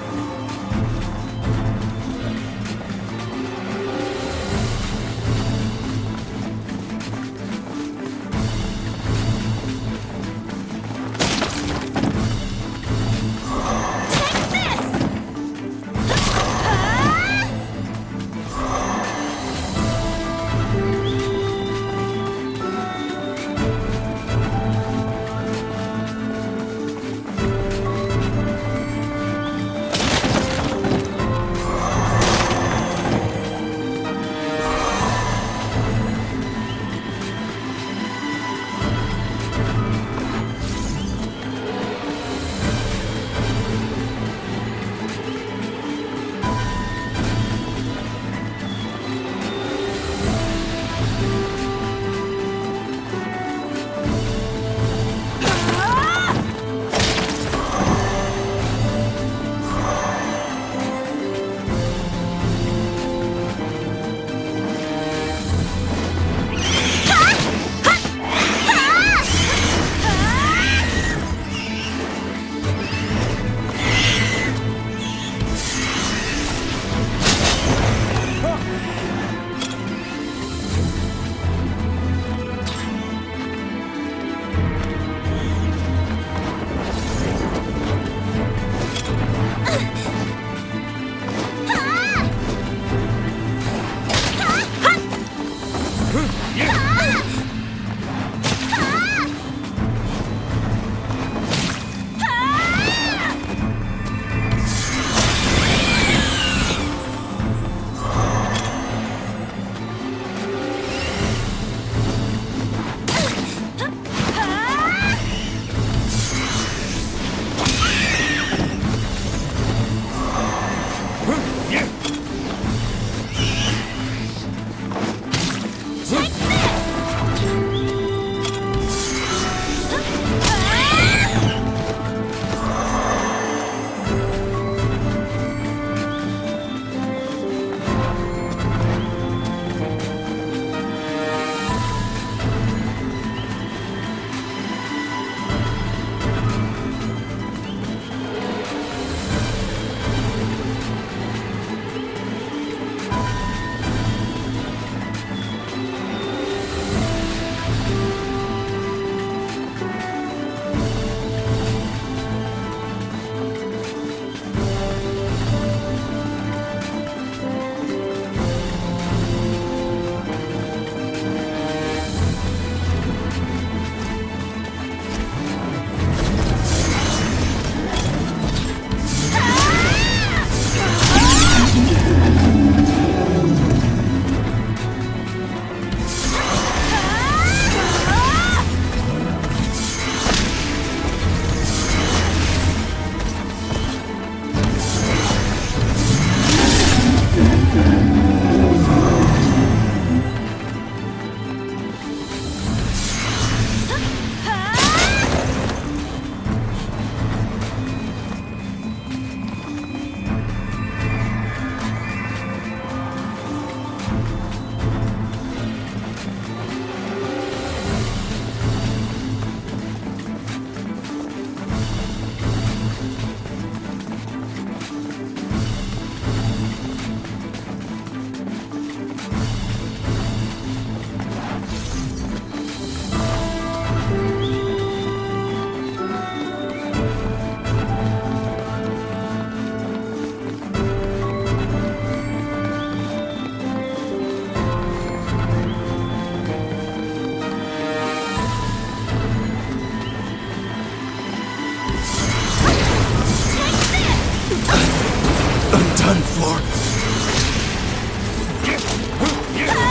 done for.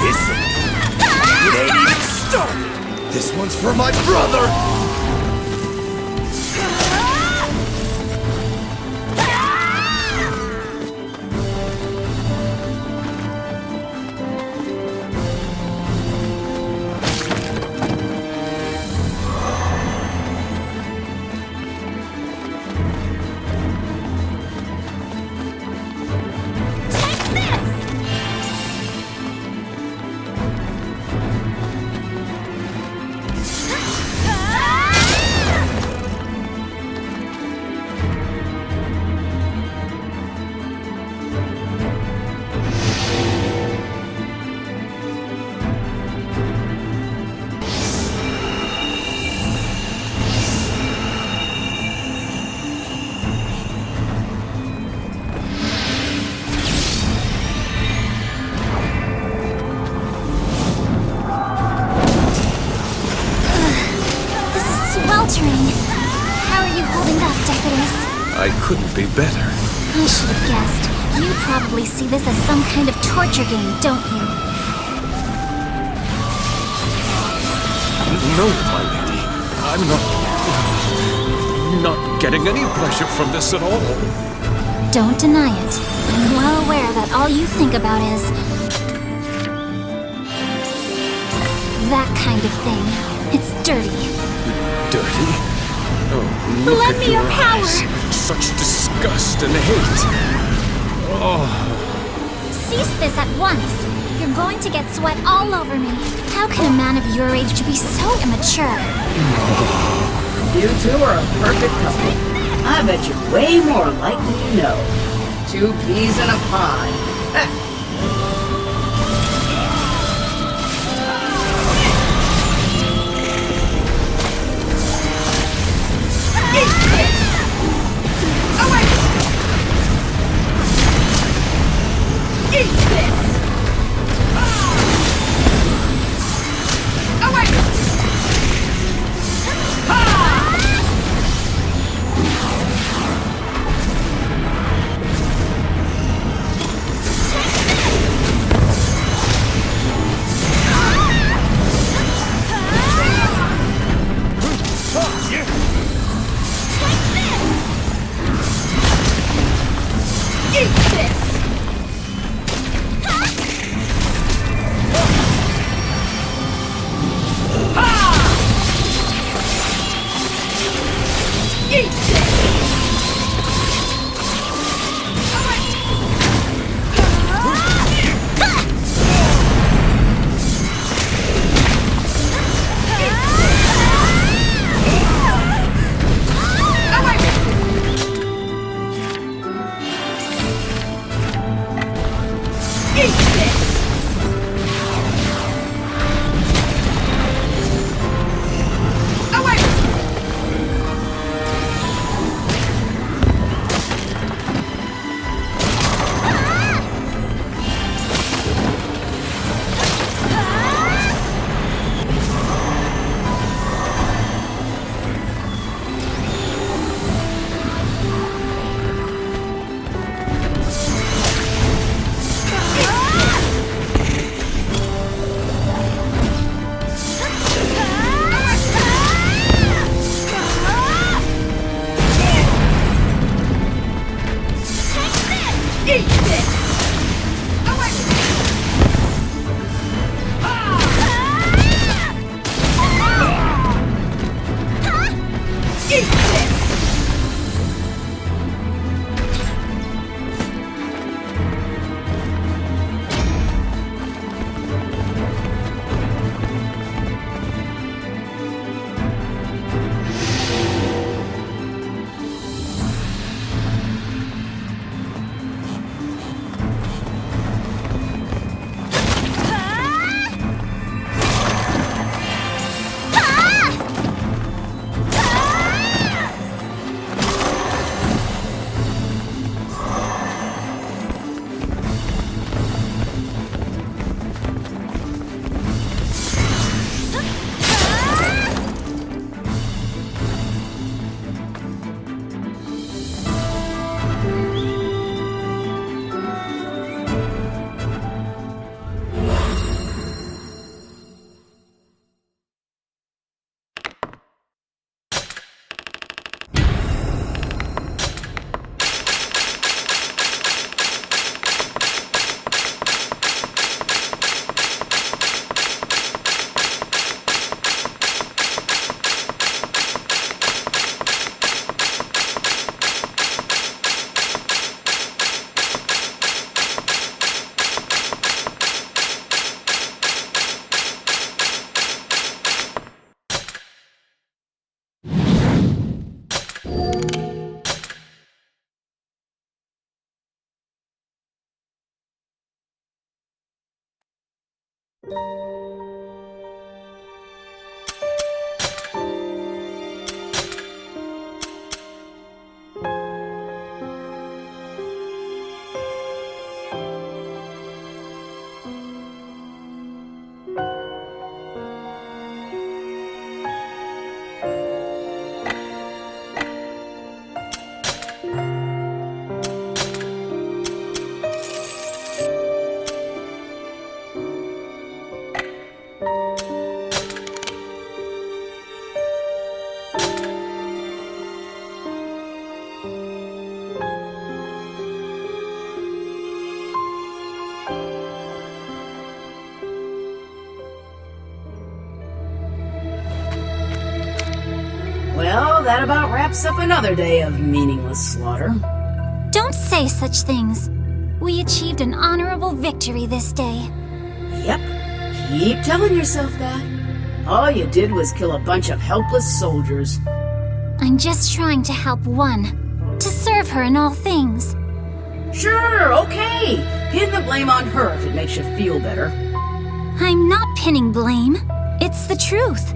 Listen, it ain't even started. This one's for my brother. I couldn't be better. I should have guessed. You probably see this as some kind of torture game, don't you? No, my lady. I'm not getting any pleasure from this at all. Don't deny it. I'm well aware that all you think about is that kind of thing. It's dirty. Dirty? Oh, look Lend at me your power! eyes. Such disgust and hate. Oh. Cease this at once. You're going to get sweat all over me. How can a man of your age be so immature? You two are a perfect couple. I bet you're way more alike than you know. 2 peas in a pod. about wraps up another day of meaningless slaughter. Don't say such things. We achieved an honorable victory this day. Yep, keep telling yourself that. All you did was kill a bunch of helpless soldiers. I'm just trying to help one, to serve her in all things. Sure, okay. Pin the blame on her if it makes you feel better. I'm not pinning blame. It's the truth.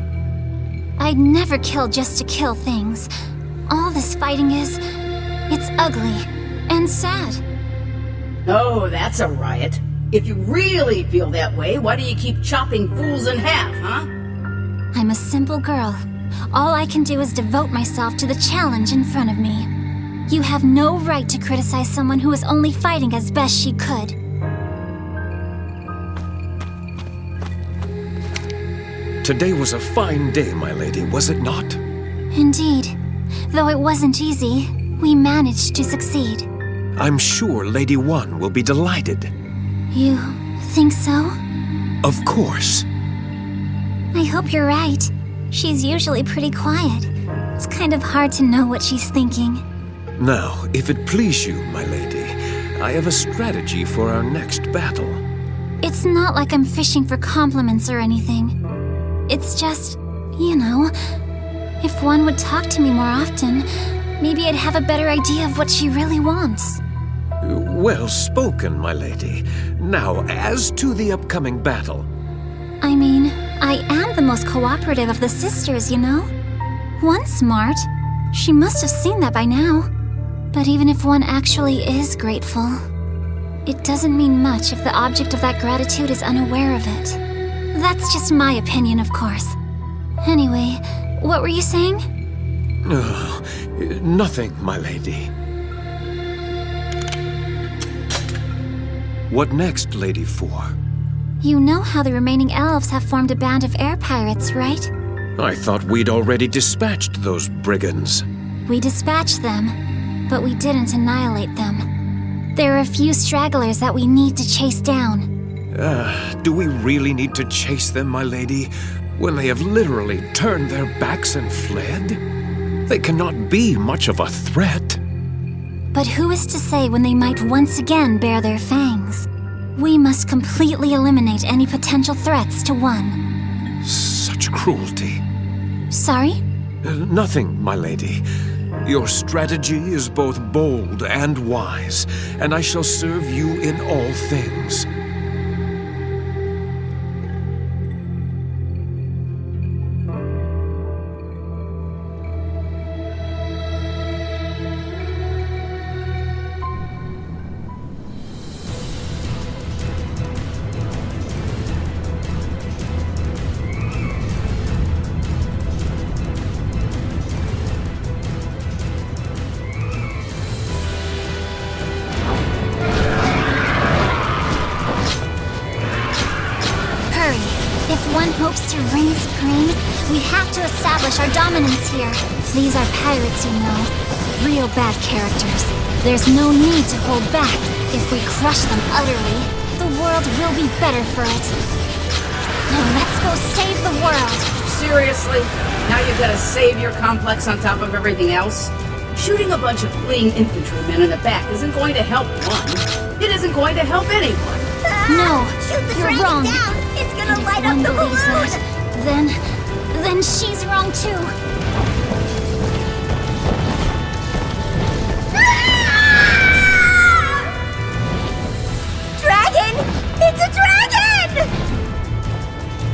I'd never kill just to kill things. All this fighting is... it's ugly and sad. Oh, that's a riot. If you really feel that way, why do you keep chopping fools in half, huh? I'm a simple girl. All I can do is devote myself to the challenge in front of me. You have no right to criticize someone who is only fighting as best she could. Today was a fine day, my lady, was it not? Indeed. Though it wasn't easy, we managed to succeed. I'm sure Lady One will be delighted. You think so? Of course. I hope you're right. She's usually pretty quiet. It's kind of hard to know what she's thinking. Now, if it please you, my lady, I have a strategy for our next battle. It's not like I'm fishing for compliments or anything. It's just, you know, if one would talk to me more often, maybe I'd have a better idea of what she really wants. Well spoken, my lady. Now, as to the upcoming battle. I mean, I am the most cooperative of the sisters, you know? One's smart. She must have seen that by now. But even if one actually is grateful, it doesn't mean much if the object of that gratitude is unaware of it. That's just my opinion, of course. Anyway, what were you saying? Nothing, my lady. What next, Lady Four? You know how the remaining elves have formed a band of air pirates, right? I thought we'd already dispatched those brigands. We dispatched them, but we didn't annihilate them. There are a few stragglers that we need to chase down. Do we really need to chase them, my lady, when they have literally turned their backs and fled? They cannot be much of a threat. But who is to say when they might once again bare their fangs? We must completely eliminate any potential threats to one. Such cruelty. Sorry? Nothing, my lady. Your strategy is both bold and wise, and I shall serve you in all things. Hopes to reign supreme, we have to establish our dominance here. These are pirates, you know. Real bad characters. There's no need to hold back. If we crush them utterly, the world will be better for it. Now let's go save the world. Seriously? Now you've got a savior complex on top of everything else? Shooting a bunch of fleeing infantrymen in the back isn't going to help one. It isn't going to help anyone. No, Shoot the you're dragon wrong. down! It's gonna And if light up one the believes balloon! that, then she's wrong too. Dragon! It's a dragon!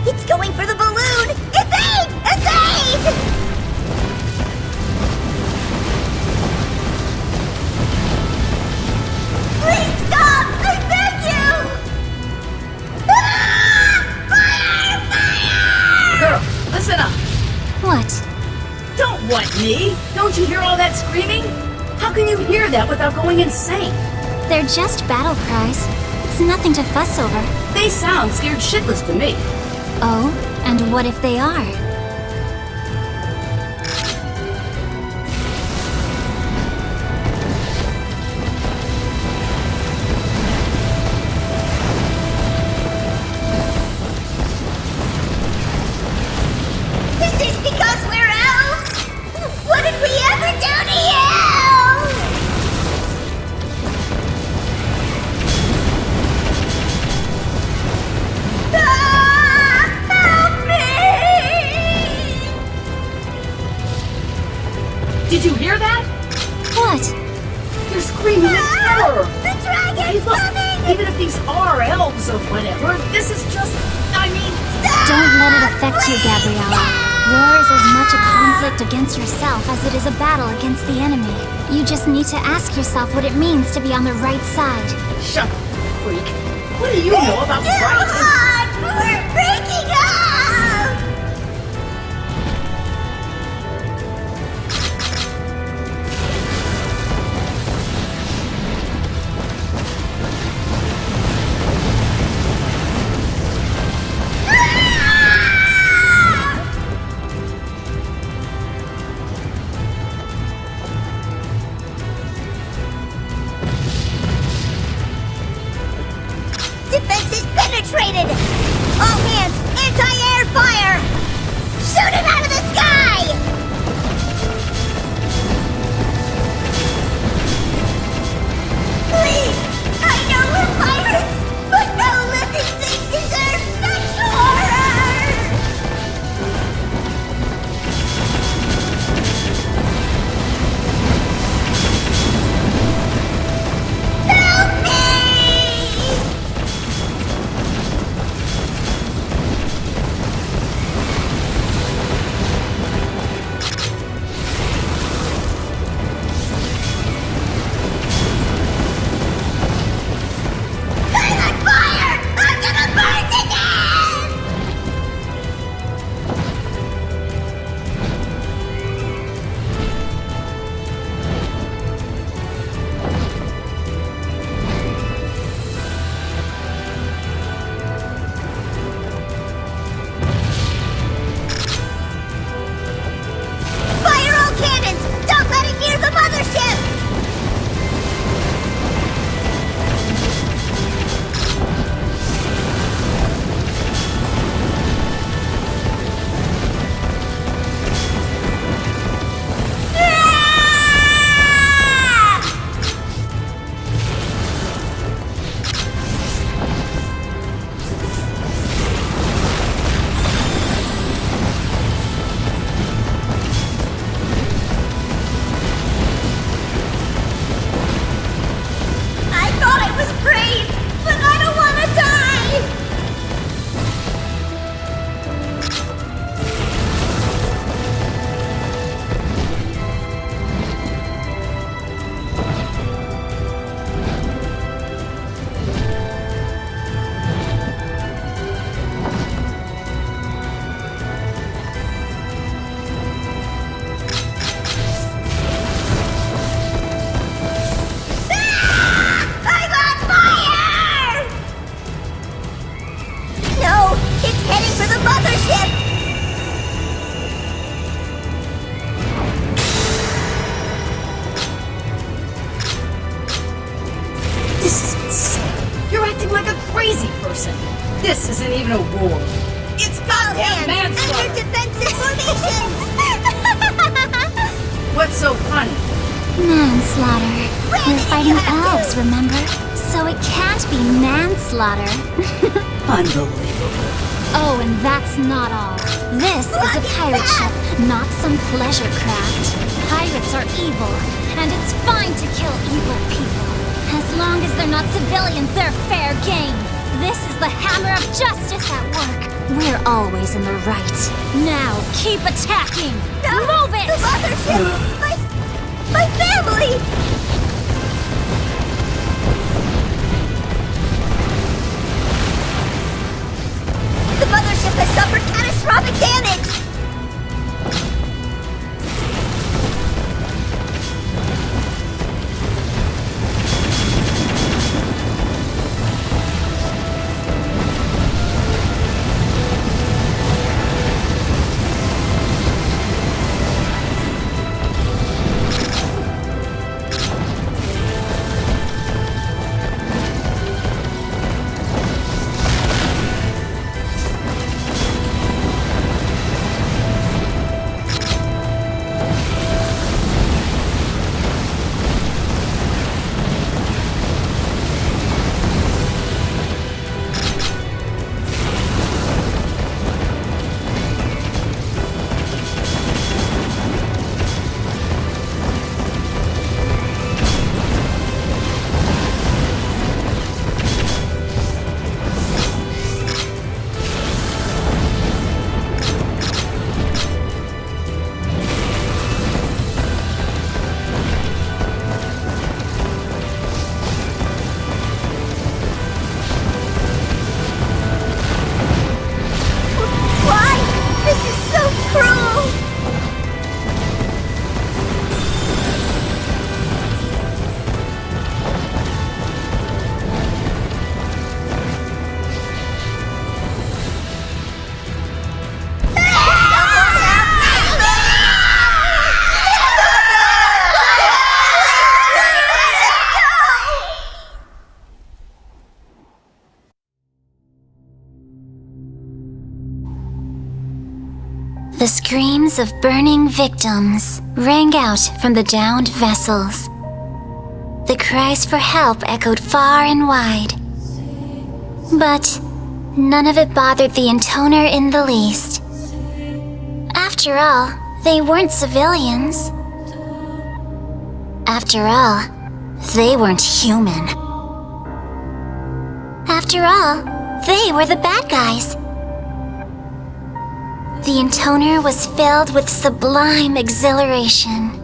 It's going for the balloon! Evade! Evade! Please stop! I beg you! Girl, listen up. What? Don't what me? Don't you hear all that screaming? How can you hear that without going insane? They're just battle cries. It's nothing to fuss over. They sound scared shitless to me. Oh, and what if they are? Is this because we're elves? What did we They're screaming in terror! The dragon's Hey, look, coming! even if these are elves or whatever, this is just... I mean... Don't let it affect you, Gabriella. War is as much a conflict against yourself as it is a battle against the enemy. You just need to ask yourself what it means to be on the right side. Shut up, freak. What do you know about fighting? hot! We're breaking up! Defenses penetrated! All hands, anti-air fire! Shoot it out of the sky! Please! I know we're pirates, but no living thing deserves such horror! Help me! I'm on fire! I'm gonna burn to death! Fire all cannons! Don't let it near the mothership! I thought I was brave, but I don't want to die! I'm on fire! No, it's heading for the mothership! This is insane. You're acting like a crazy person. This isn't even a war. It's All goddamn hands under manslaughter. defensive formations! What's so funny? Manslaughter. Randy, We're fighting you have to. elves, remember? So it can't be manslaughter. Unbelievable. Oh, and that's not all. This is a pirate ship, not some pleasure craft. Pirates are evil, and it's fine to kill evil people. As long as they're not civilians, they're fair game. This is the hammer of justice at work. We're always in the right. Now, keep attacking! Move it! The mothership! My family! The mothership has suffered catastrophic damage! screams of burning victims rang out from the downed vessels. The cries for help echoed far and wide. But none of it bothered the intoner in the least. After all, they weren't civilians. After all, they weren't human. After all, they were the bad guys. The intoner was filled with sublime exhilaration.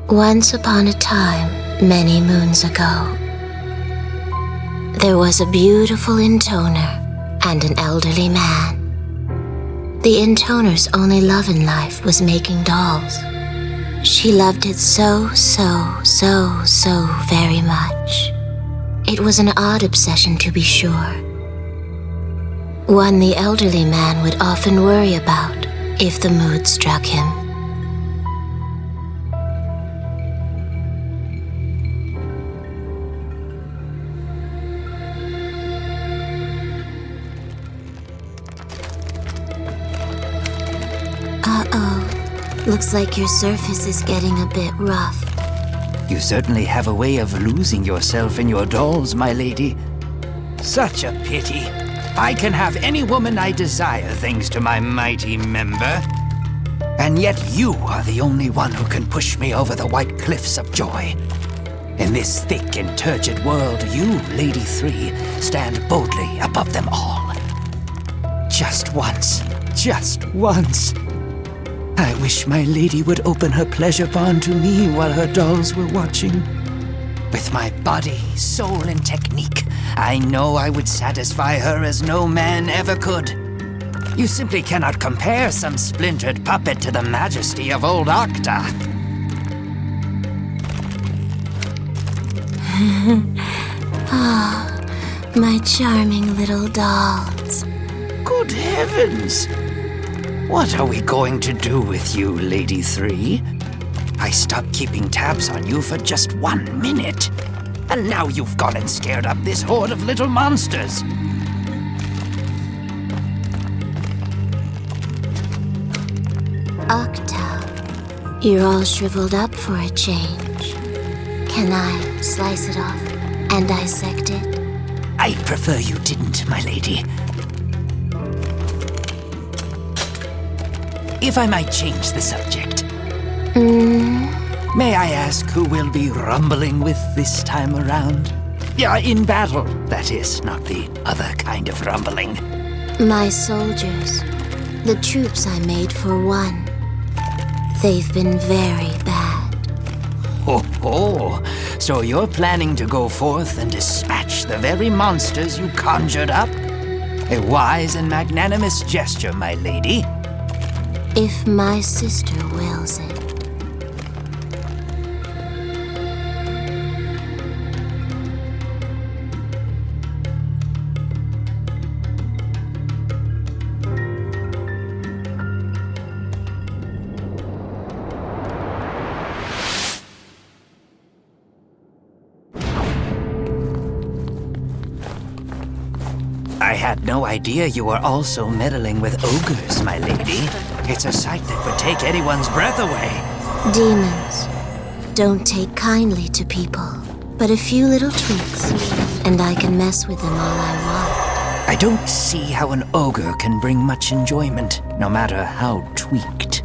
Once upon a time, many moons ago, there was a beautiful intoner and an elderly man. The intoner's only love in life was making dolls. She loved it so very much. It was an odd obsession, to be sure. One the elderly man would often worry about if the mood struck him. Looks like your surface is getting a bit rough. You certainly have a way of losing yourself in your dolls, my lady. Such a pity. I can have any woman I desire thanks to my mighty member. And yet you are the only one who can push me over the white cliffs of joy. In this thick and turgid world, you, Lady 3, stand boldly above them all. Just once. I wish my lady would open her pleasure bond to me while her dolls were watching. With my body, soul, and technique, I know I would satisfy her as no man ever could. You simply cannot compare some splintered puppet to the majesty of old Octa. Oh, my charming little dolls. Good heavens! What are we going to do with you, Lady 3? I stopped keeping tabs on you for just 1 minute. And now you've gone and scared up this horde of little monsters. Octa, you're all shriveled up for a change. Can I slice it off and dissect it? I'd prefer you didn't, my lady. If I might change the subject. May I ask who we'll be rumbling with this time around? Yeah, in battle, that is, not the other kind of rumbling. My soldiers. The troops I made for one. They've been very bad. Ho! So you're planning to go forth and dispatch the very monsters you conjured up? A wise and magnanimous gesture, my lady. If my sister wills it. had no idea you were also meddling with ogres, my lady. It's a sight that would take anyone's breath away. Demons don't take kindly to people, but a few little tweaks, and I can mess with them all I want. I don't see how an ogre can bring much enjoyment, no matter how tweaked.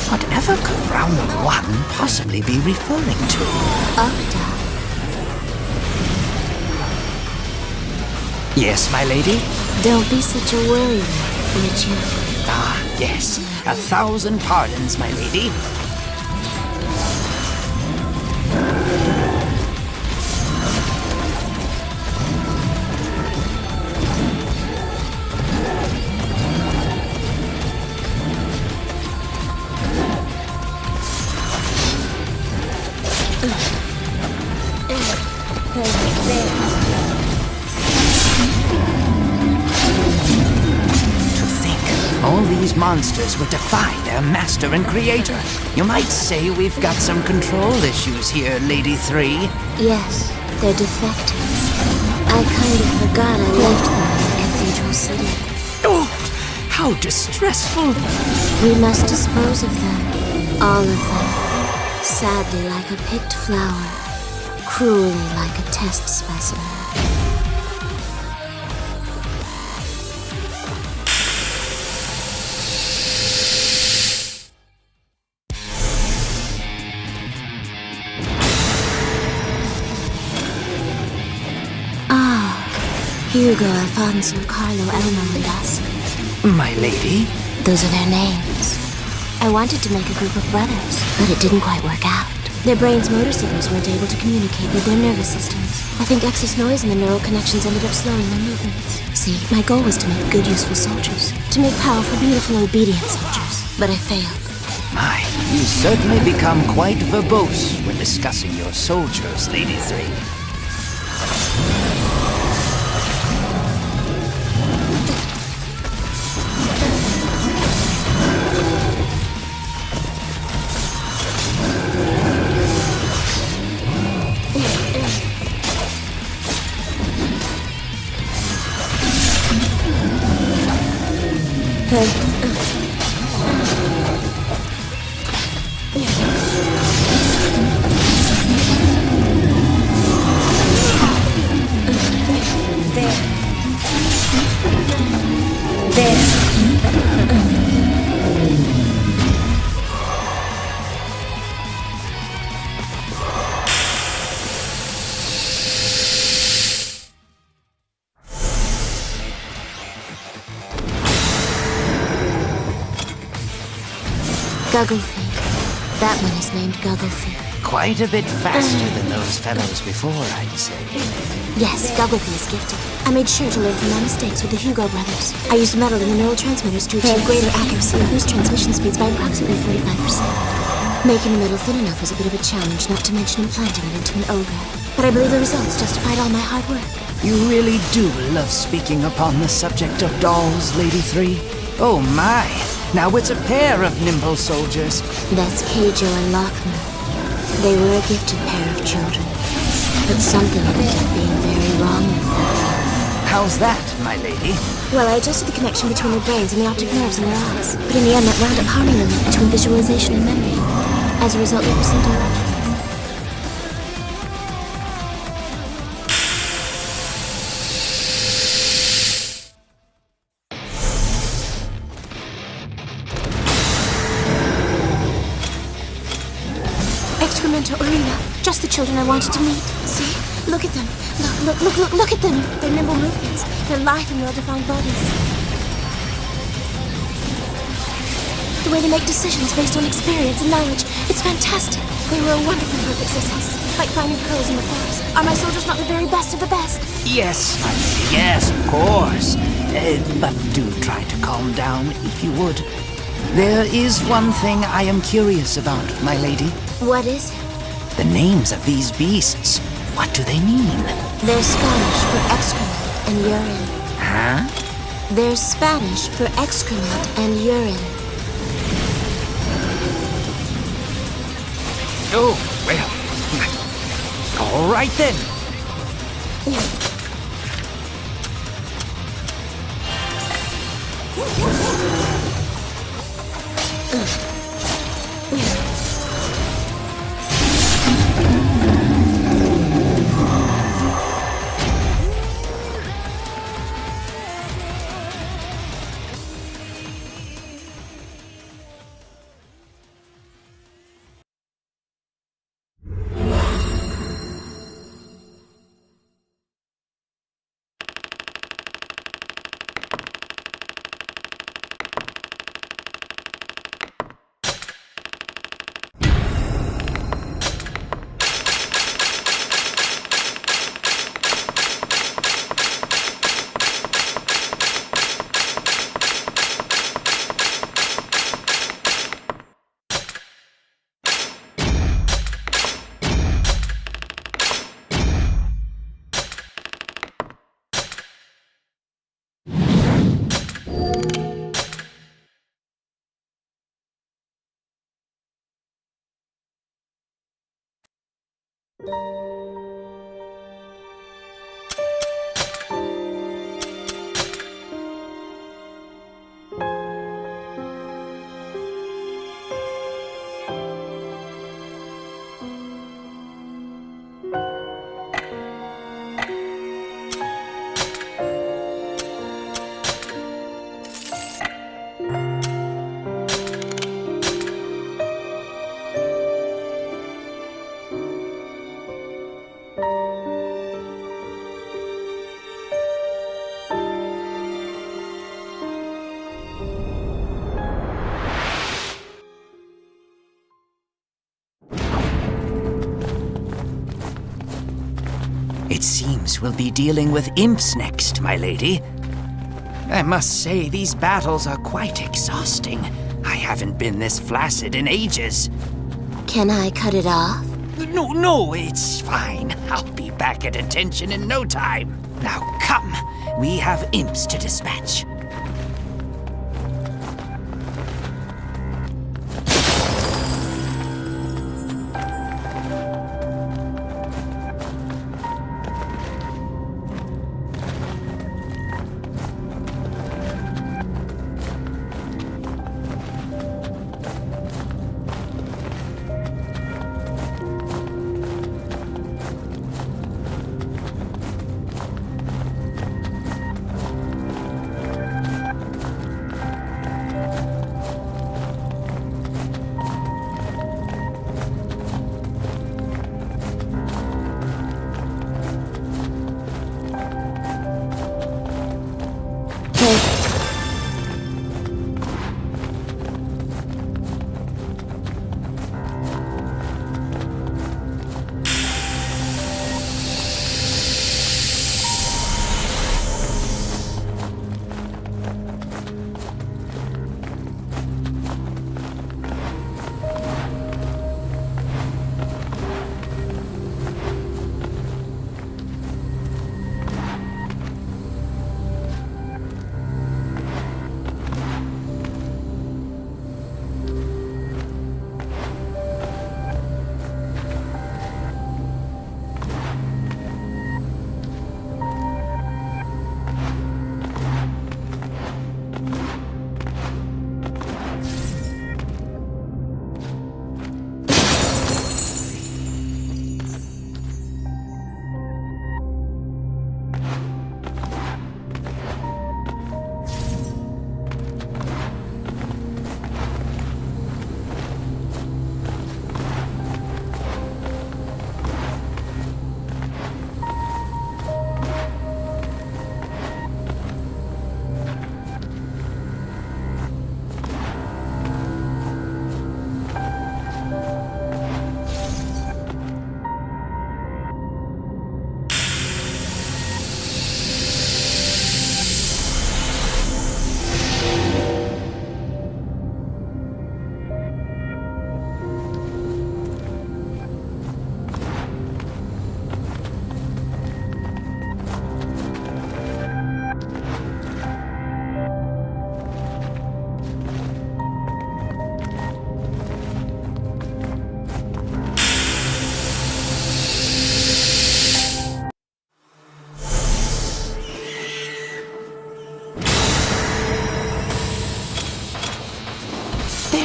Whatever could round one possibly be referring to? Octa. Yes, my lady? Don't be such a worrier, Richard. Ah, yes. 1,000 pardons, my lady. All these monsters would defy their master and creator. You might say we've got some control issues here, Lady 3. Yes, they're defective. I kind of forgot I left them in Cathedral City. Oh, how distressful. We must dispose of them. All of them. Sadly like a picked flower. Cruelly like a test specimen. Hugo, Alfonso, Carlo, Elmo, and Dusk. My lady? Those are their names. I wanted to make a group of brothers, but it didn't quite work out. Their brains' motor signals weren't able to communicate with their nervous systems. I think excess noise in the neural connections ended up slowing their movements. See, my goal was to make good, useful soldiers. To make powerful, beautiful, and obedient soldiers. But I failed. My, you certainly become quite verbose when discussing your soldiers, Lady 3. There. Gugglefeet. That one is named Gugglefeet. Quite a bit faster than those fellows before, I'd say. Yes, Gugglefeet is gifted. I made sure to learn from my mistakes with the Hugo brothers. I used metal in the neural transmitters to achieve greater accuracy and boost transmission speeds by approximately 45%. Making the metal thin enough was a bit of a challenge, not to mention implanting it into an ogre. But I believe the results justified all my hard work. You really do love speaking upon the subject of dolls, Lady 3. Oh my! Now it's a pair of nimble soldiers. That's Keijo and Lochner. They were a gifted pair of children. But something ended up being very wrong with them. How's that, my lady? Well, I adjusted the connection between their brains and the optic nerves in their eyes. But in the end, that wound up harming the link between visualization and memory. As a result, they received unconsciousness. Excremento Arena. Just the children I wanted to meet. See? Look at them. Look at them. Their nimble movements. Their lithe and well-defined bodies. The way they make decisions based on experience and knowledge. It's fantastic. They were a wonderful perfect success. Like finding pearls in the forest. Are my soldiers not the very best of the best? Yes, my lady, yes, of course. But do try to calm down, if you would. There is one thing I am curious about, my lady. What is it? The names of these beasts. What do they mean? They're Spanish for excrement and urine. Huh? They're Spanish for excrement and urine. Oh, well. All right then. It seems we'll be dealing with imps next, my lady. I must say, these battles are quite exhausting. I haven't been this flaccid in ages. Can I cut it off? No, it's fine. I'll be back at attention in no time. Now come, we have imps to dispatch.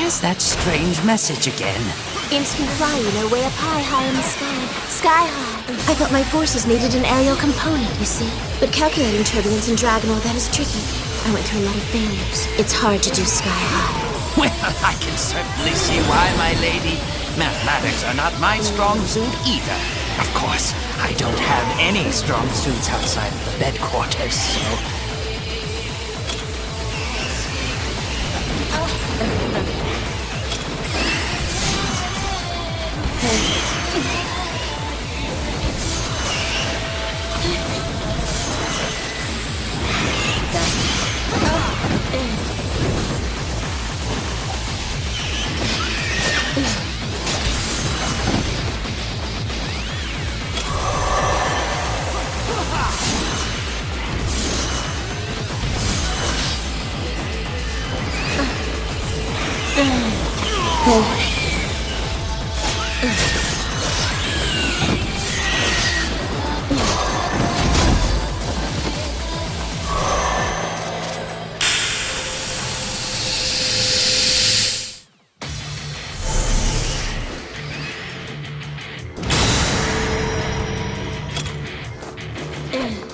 is that strange message again? Imps can fly, you know, way up high in the sky. Sky high. I thought my forces needed an aerial component, you see. But calculating turbulence and drag and all that is tricky. I went through a lot of failures. It's hard to do sky high. Well, I can certainly see why, my lady. Mathematics are not my strong suit either. Of course, I don't have any strong suits outside of the bed quarters, so...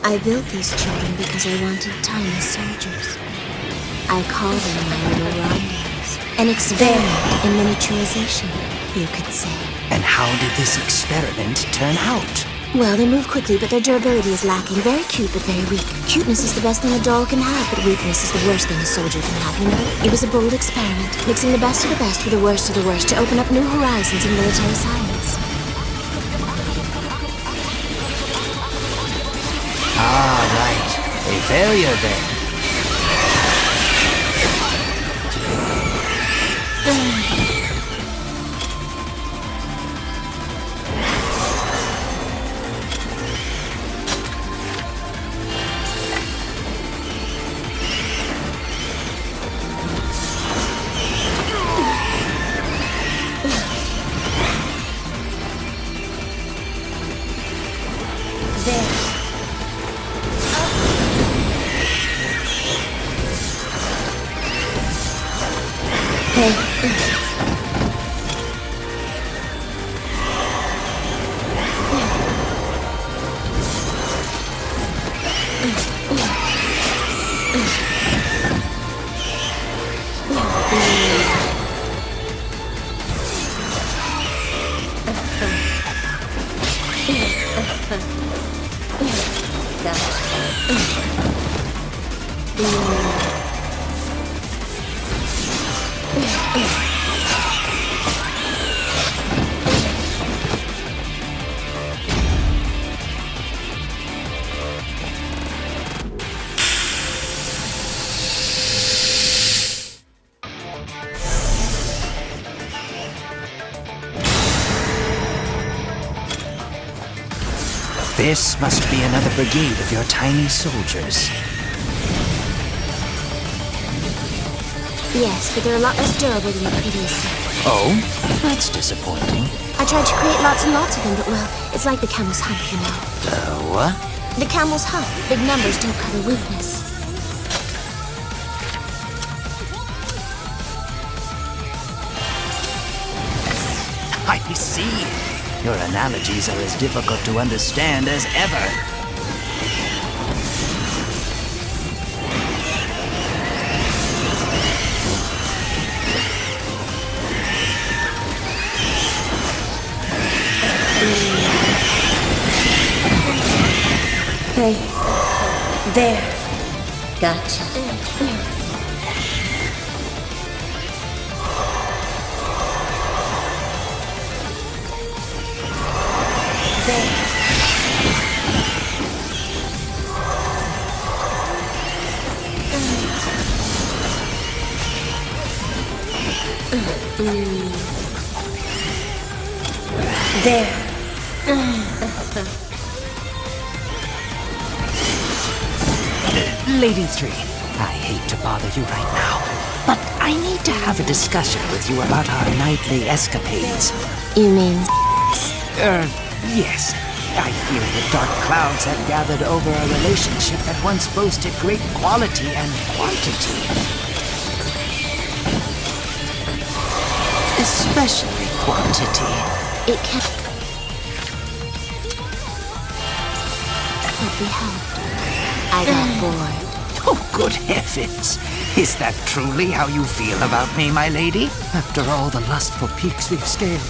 I built these children because I wanted tiny soldiers. I call them my little Rondos. An experiment in miniaturization, you could say. And how did this experiment turn out? Well, they move quickly, but their durability is lacking. Very cute, but very weak. Cuteness is the best thing a doll can have, but weakness is the worst thing a soldier can have, you know? It was a bold experiment, mixing the best of the best with the worst of the worst to open up new horizons in military science. Ah, right. A failure then. This must be another brigade of your tiny soldiers. Yes, but they're a lot less durable than the previous set. Oh? That's disappointing. I tried to create lots and lots of them, but well, it's like the camel's hump, you know. What? The camel's hump. Big numbers don't cover weakness. I see. Your analogies are as difficult to understand as ever. Hey, there. Gotcha. There. Lady 3, I hate to bother you right now, but I need to have a discussion with you about our nightly escapades. You mean Yes. I fear that dark clouds have gathered over a relationship that once boasted great quality and quantity. especially quantity. It can't be helped. I got bored. Oh, good heavens! Is that truly how you feel about me, my lady? After all the lustful peaks we've scaled,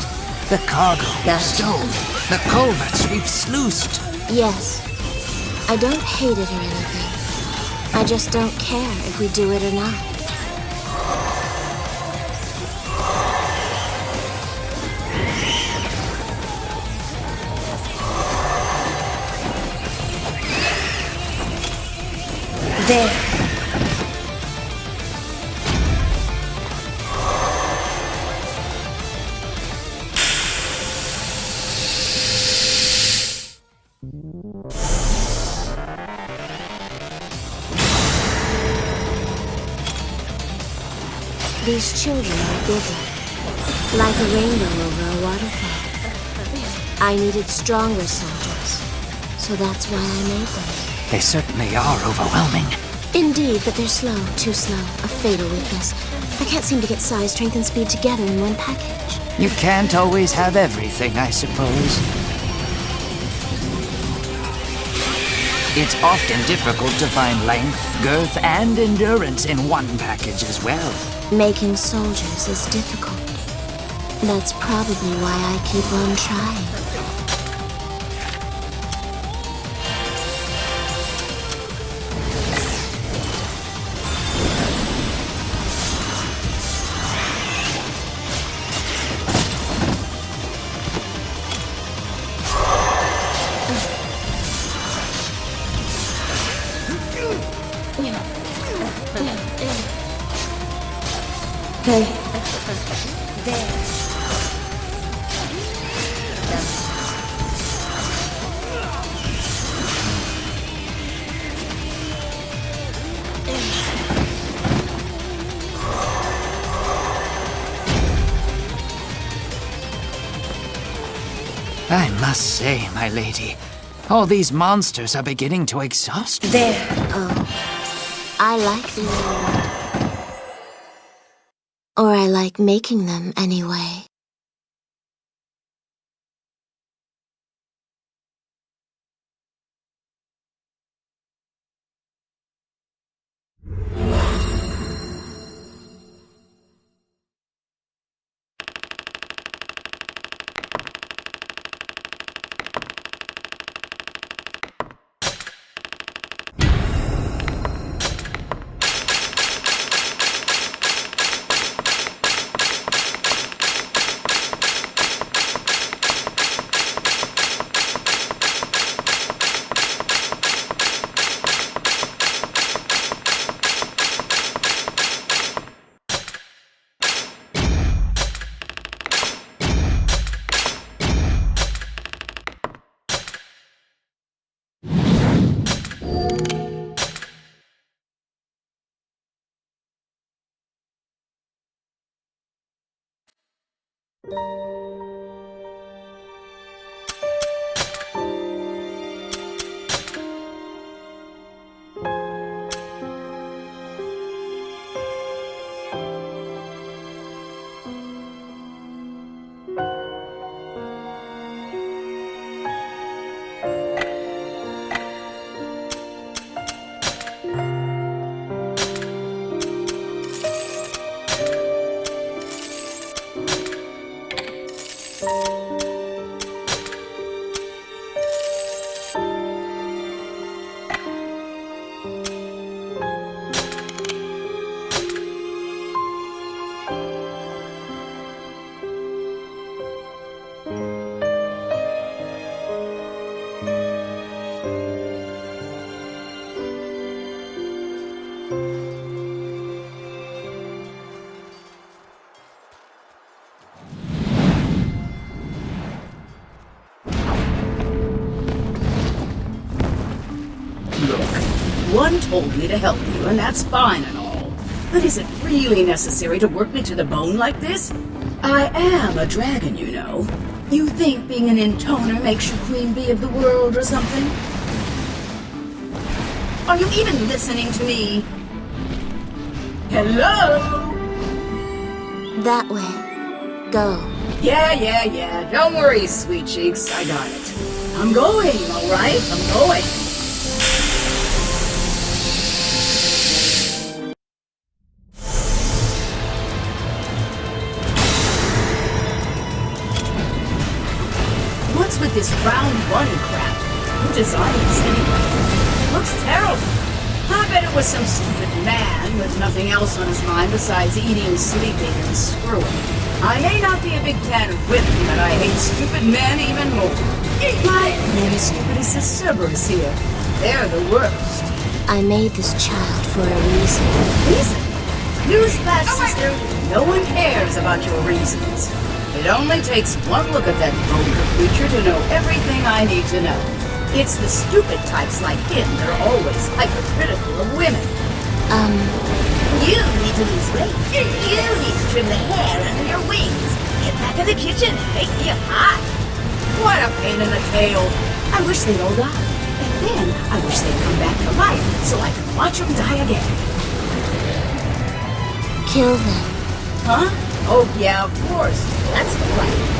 the cargo we've stowed, the culverts we've sluiced. Yes. I don't hate it or anything. I just don't care if we do it or not. There. These children are bigger, like a rainbow over a waterfall. I needed stronger soldiers, so that's why I made them. They certainly are overwhelming. Indeed, but they're slow, too slow, a fatal weakness. I can't seem to get size, strength, and speed together in one package. You can't always have everything, I suppose. It's often difficult to find length, girth, and endurance in one package as well. Making soldiers is difficult. That's probably why I keep on trying. Hey. There. I must say, my lady, all these monsters are beginning to exhaust me. There. Oh. I like them. Or I like making them anyway. One told me to help you, and that's fine and all. But is it really necessary to work me to the bone like this? I am a dragon, you know. You think being an intoner makes you queen bee of the world or something? Are you even listening to me? Hello? That way. go. Yeah. Don't worry, sweet cheeks. I got it. I'm going, all right? I'm going. What's with this round bunny crap? Who designed this anyway? Looks terrible. I bet it was some stupid man with nothing else on his mind besides eating, sleeping, and screwing. I may not be a big fan of women, but I hate stupid men even more. My name is Stupidus Cerberus here. They're the worst. I made this child for a reason. Reason? Newsflash, sister. No one cares about your reasons. It only takes one look at that vulgar creature to know everything I need to know. It's the stupid types like him that are always hypercritical of women. You need to lose weight. You need to trim the hair under your wings. Get back in the kitchen and make me hot. What a pain in the tail. I wish they'd all die. And then I wish they'd come back to life so I could watch them die again. Kill them. Huh? Oh, yeah, of course. That's the plan.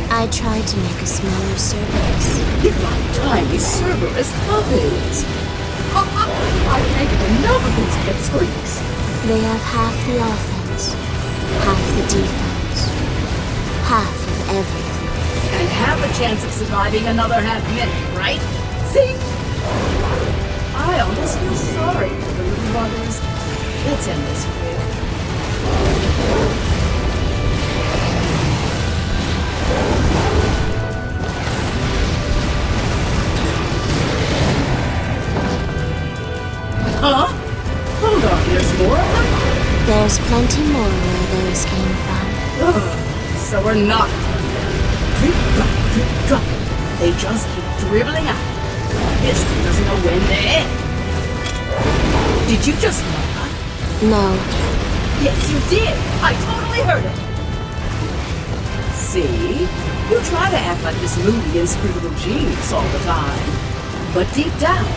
I tried to make a smaller Cerberus. They're like tiny Cerberus puppies. I can't get enough of these pipsqueaks. They have half the offense, half the defense, half of everything. And have a chance of surviving another half minute, right? See? I almost feel sorry for the little buggers. Let's end this quick. Huh? Hold on, there's more of them? There's plenty more where those came from. So we're not. Drip, drop, drip, drop. They just keep dribbling out. This thing doesn't know when to end. Did you just laugh? No. Yes, you did. I totally heard it. See? You try to act like this movie inscrutable genius all the time. But deep down,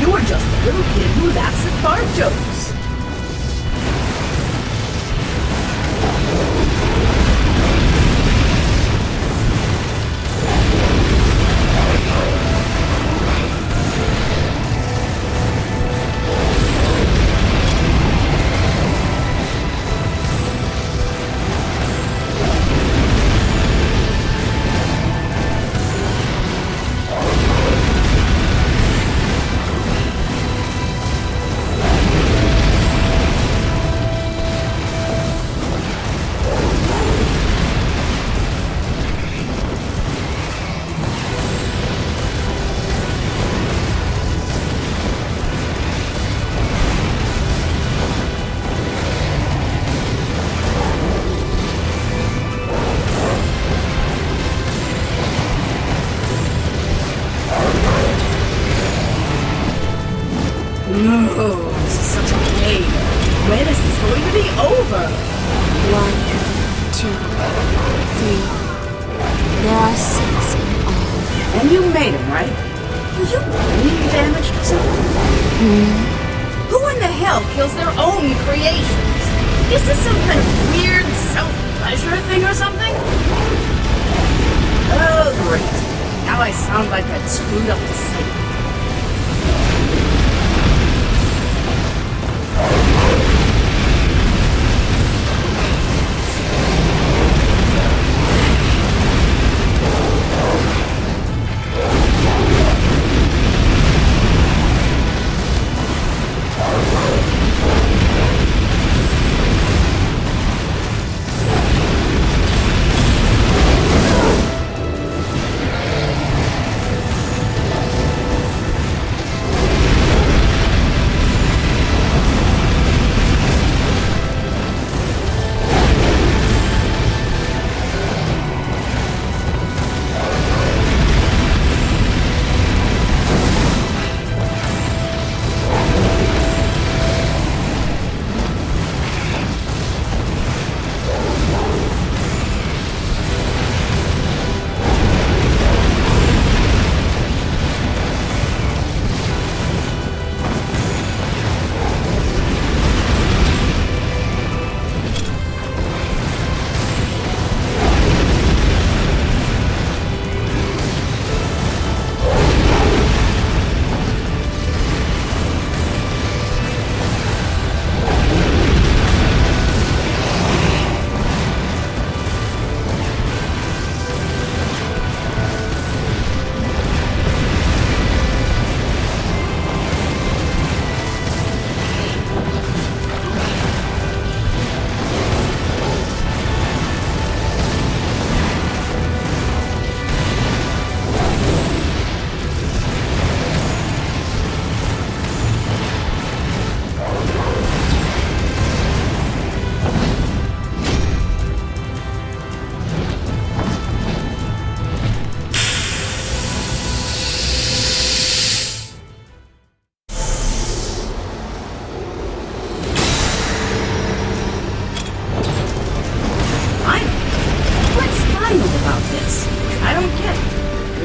you're just a little kid who laughs at fart jokes. No, this is such a pain. When is this going to be over? 1, 2, 3. There are 6 in all. And you made him, right? Were you brain damaged or something? Who in the hell kills their own creations? Is this some kind of weird self-pleasure thing or something? Oh, great. Now I sound like that screwed up disciple.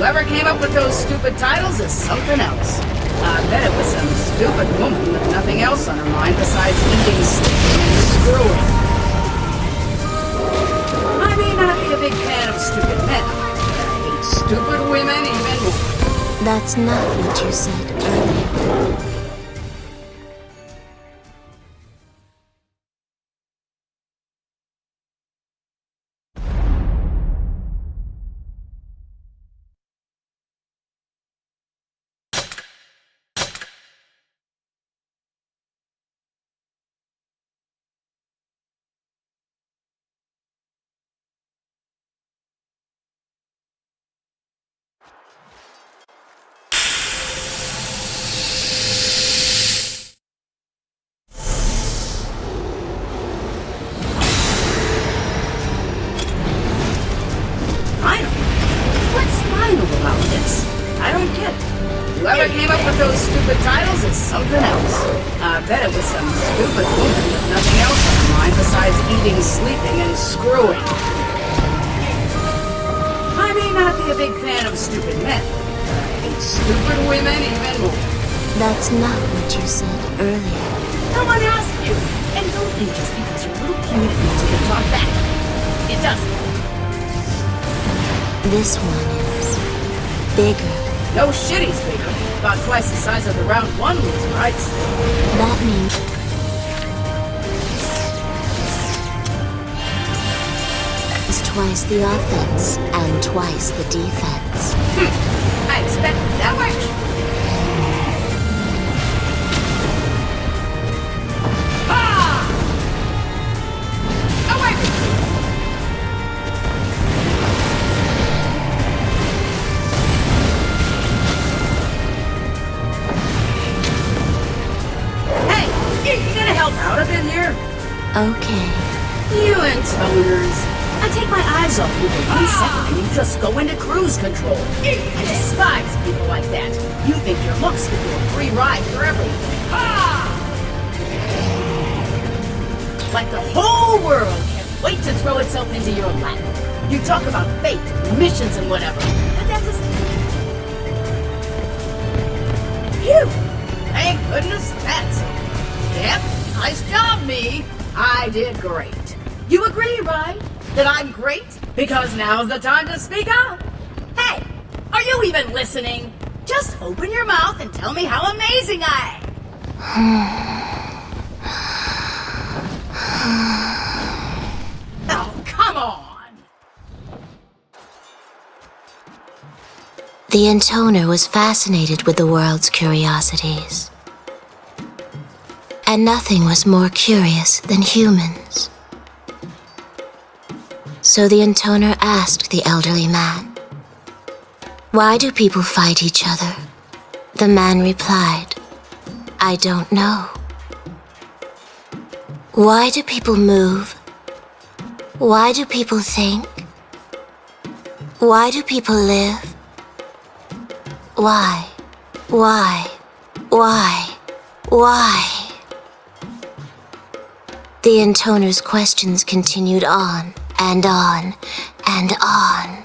Whoever came up with those stupid titles is something else. I bet it was some stupid woman with nothing else on her mind besides eating, sleeping, and screwing. I may not be a big fan of stupid men, but I hate stupid women even more. That's not what you said earlier. Whoever came up with those stupid titles is something else. I bet it was some stupid woman with nothing else on her mind besides eating, sleeping, and screwing. I may not be a big fan of stupid men, but I hate stupid women even more. That's not what you said earlier. No one asked you. And don't think just because you're a little cute it means you can talk back. It doesn't. This one is bigger. No shit, he's bigger. About twice the size of the round one loser, I'd say. That means... it's twice the offense and twice the defense. I expected that much. Ha! Away from you! You gonna help out a bit here? Okay. You intoners. I take my eyes off you for 1 second and you just go into cruise control. I despise people like that. You think your looks give you a free ride for everything. Like the whole world can't wait to throw itself into your lap. You talk about fate, missions, and whatever. But that doesn't... Phew! Thank goodness that's it. Yep, nice job, me. I did great. You agree, right? That I'm great? Because now's the time to speak up. Hey, are you even listening? Just open your mouth and tell me how amazing I am. Oh, come on. The intoner was fascinated with the world's curiosities. And nothing was more curious than humans. So the intoner asked the elderly man, "Why do people fight each other?" The man replied, "I don't know." "Why do people move? Why do people think? Why do people live? Why? Why? The intoner's questions continued on and on and on.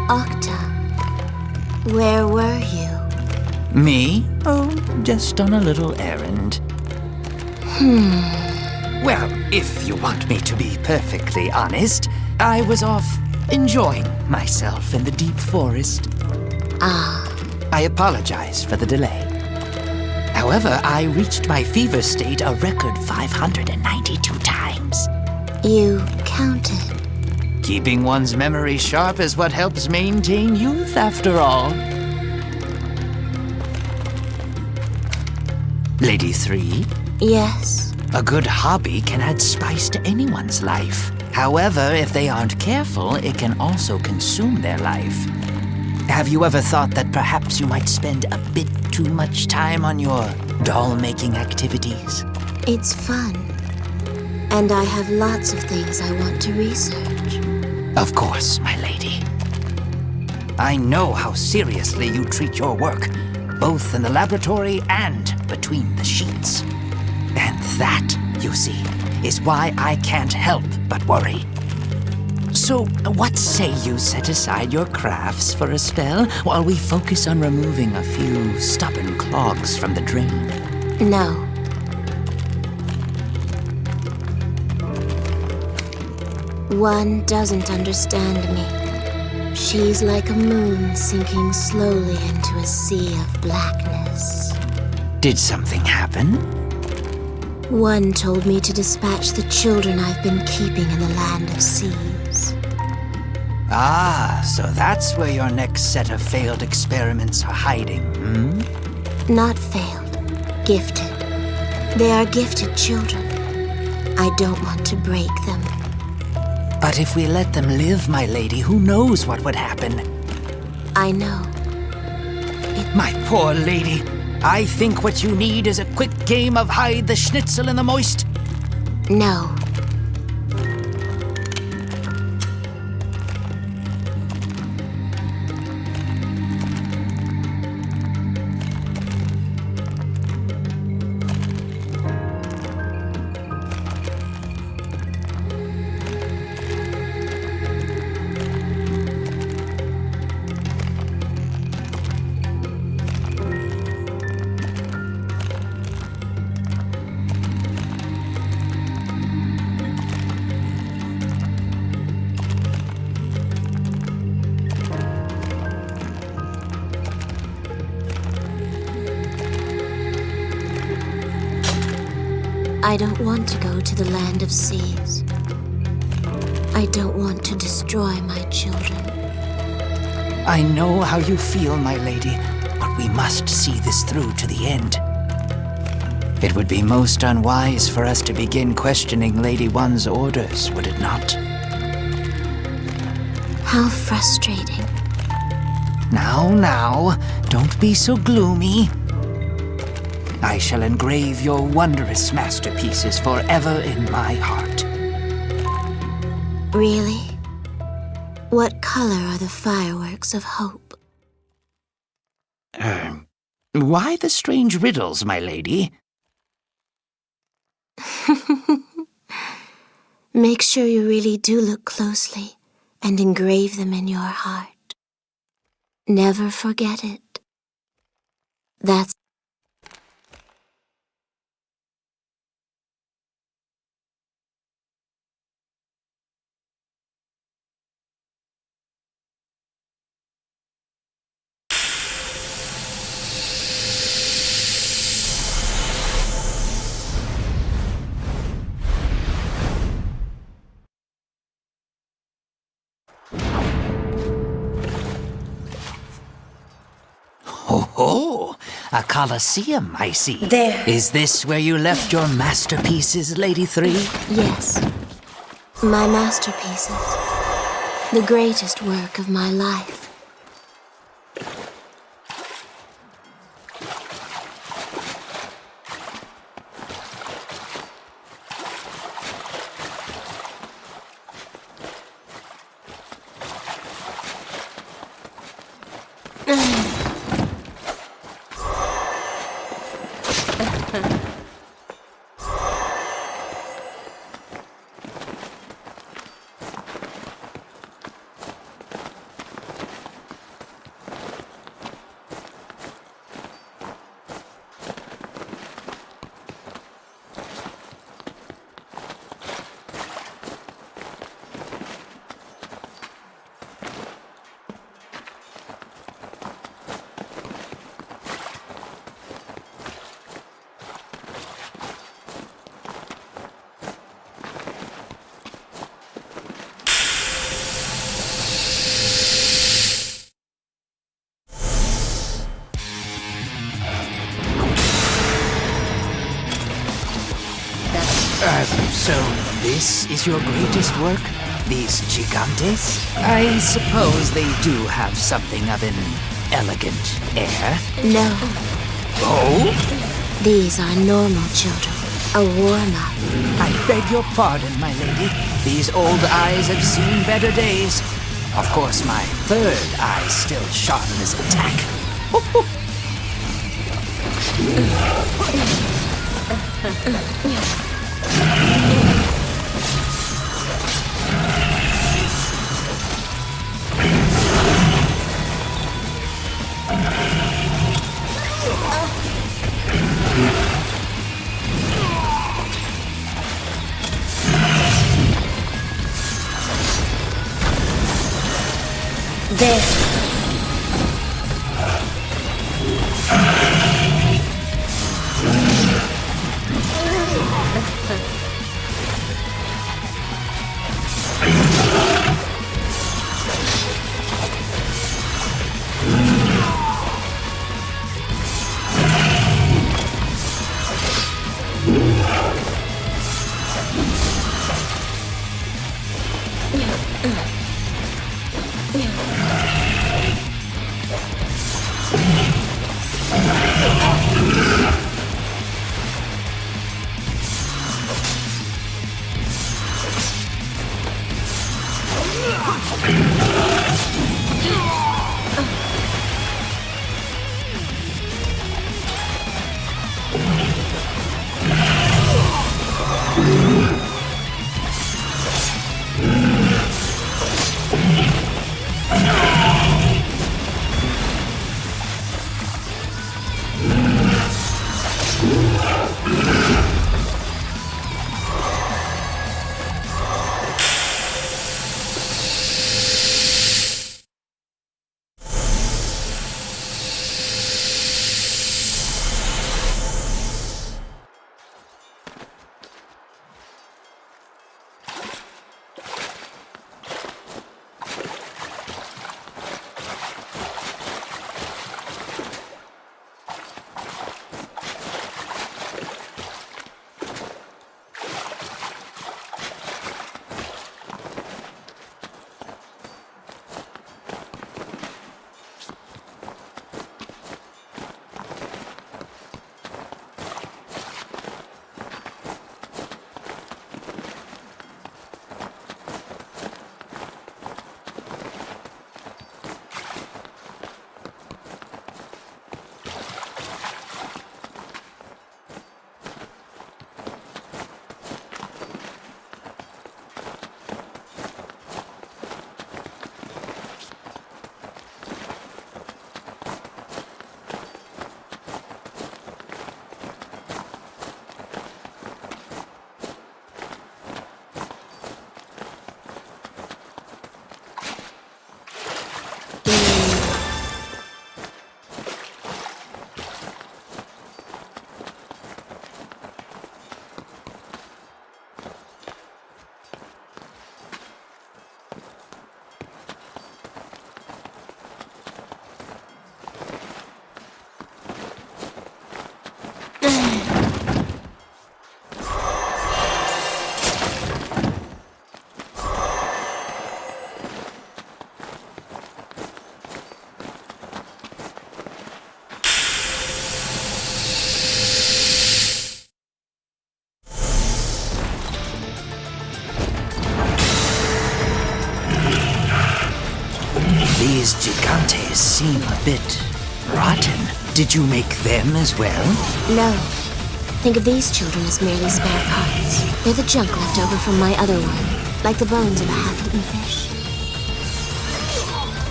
Octa, where were you? Me? Oh, just on a little errand. Well, if you want me to be perfectly honest, I was off enjoying myself in the deep forest. Ah. I apologize for the delay. However, I reached my fever state a record 592 times. You counted. Keeping one's memory sharp is what helps maintain youth, after all. Lady 3? Yes? A good hobby can add spice to anyone's life. However, if they aren't careful, it can also consume their life. Have you ever thought that perhaps you might spend a bit too much time on your doll-making activities? It's fun. And I have lots of things I want to research. Of course, my lady. I know how seriously you treat your work, both in the laboratory and between the sheets. And that, you see, is why I can't help but worry. So, what say you set aside your crafts for a spell while we focus on removing a few stubborn clogs from the drain? No. One doesn't understand me. She's like a moon sinking slowly into a sea of blackness. Did something happen? One told me to dispatch the children I've been keeping in the land of seas. Ah, so that's where your next set of failed experiments are hiding, hmm? Not failed. Gifted. They are gifted children. I don't want to break them. But if we let them live, my lady, who knows what would happen? I know. My poor lady, I think what you need is a quick game of hide the schnitzel in the moist. No. I don't want to go to the land of seas. I don't want to destroy my children. I know how you feel, my lady, but we must see this through to the end. It would be most unwise for us to begin questioning Lady One's orders, would it not? How frustrating. Now, don't be so gloomy. I shall engrave your wondrous masterpieces forever in my heart. Really? What color are the fireworks of hope? Why the strange riddles, my lady? Make sure you really do look closely and engrave them in your heart. Never forget it. That's Oh, a coliseum, I see. There. Is this where you left your masterpieces, Lady 3? Yes. My masterpieces. The greatest work of my life. So, this is your greatest work? These gigantes? I suppose they do have something of an elegant air. No, Oh? these are normal children. A warm-up. I beg your pardon, my lady. These old eyes have seen better days. Of course, my third eye still sharp as a tack. There. These gigantes seem a bit rotten. Did you make them as well? No. Think of these children as merely spare parts. They're the junk left over from my other one, like the bones of a half-eaten fish.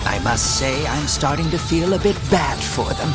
I must say, I'm starting to feel a bit bad for them.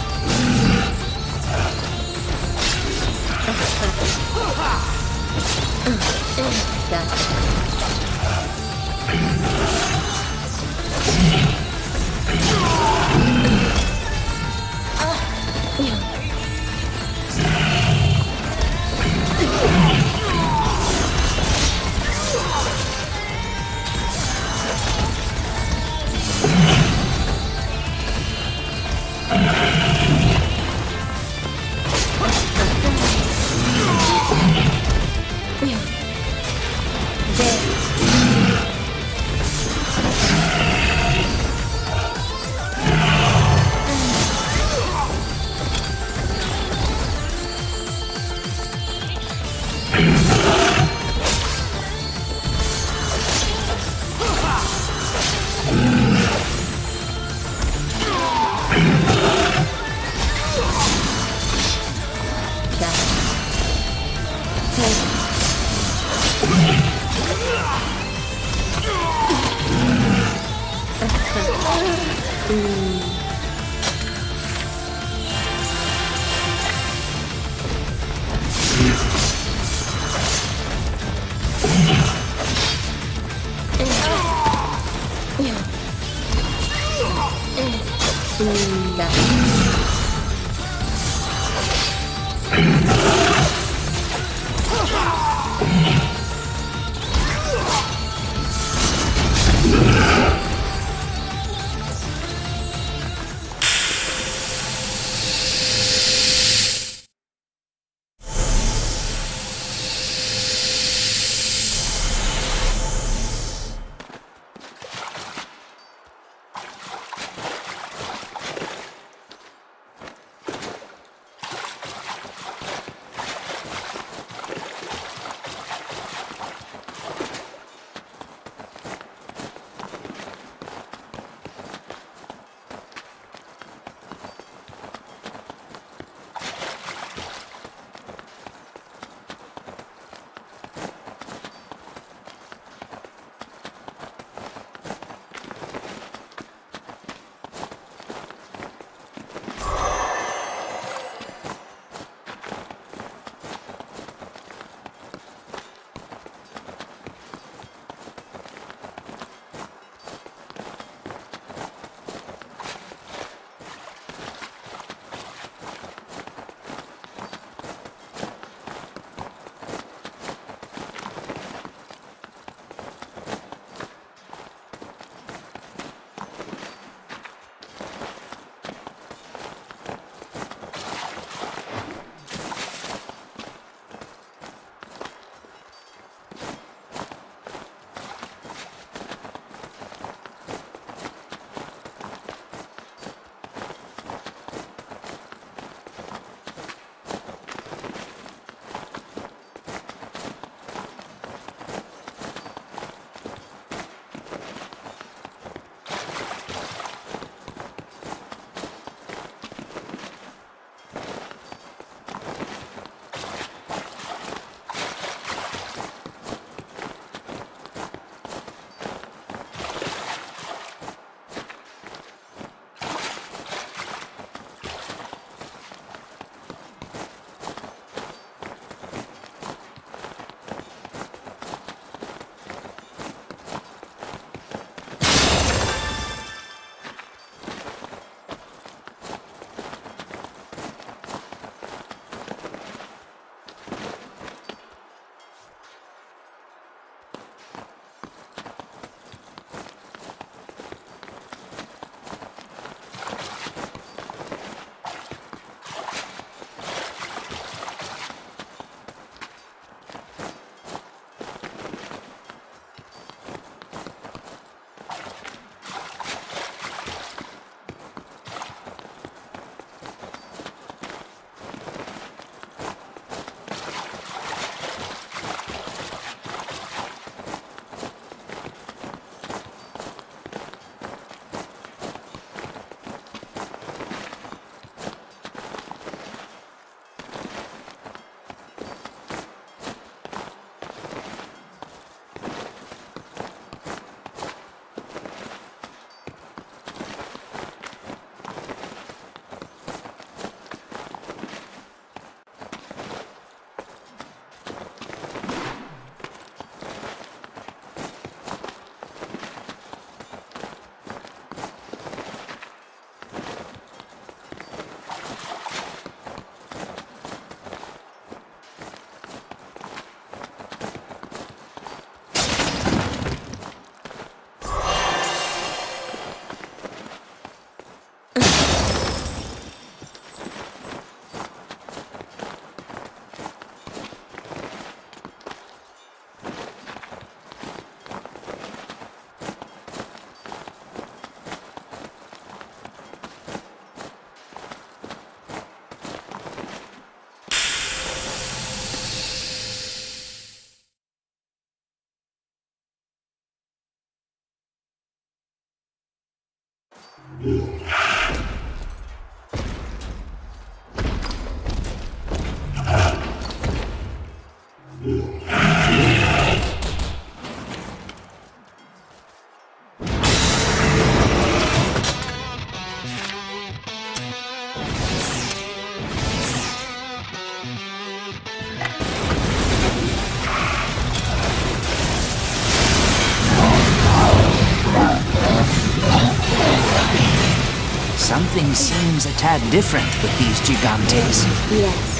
something seems a tad different with these gigantes. Yes,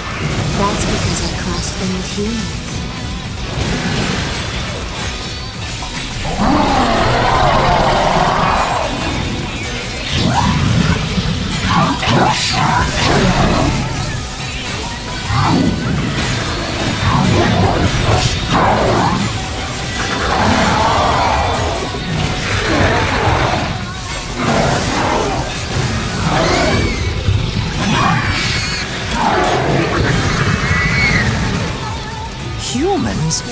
that's because I crossed them with humans. Humans?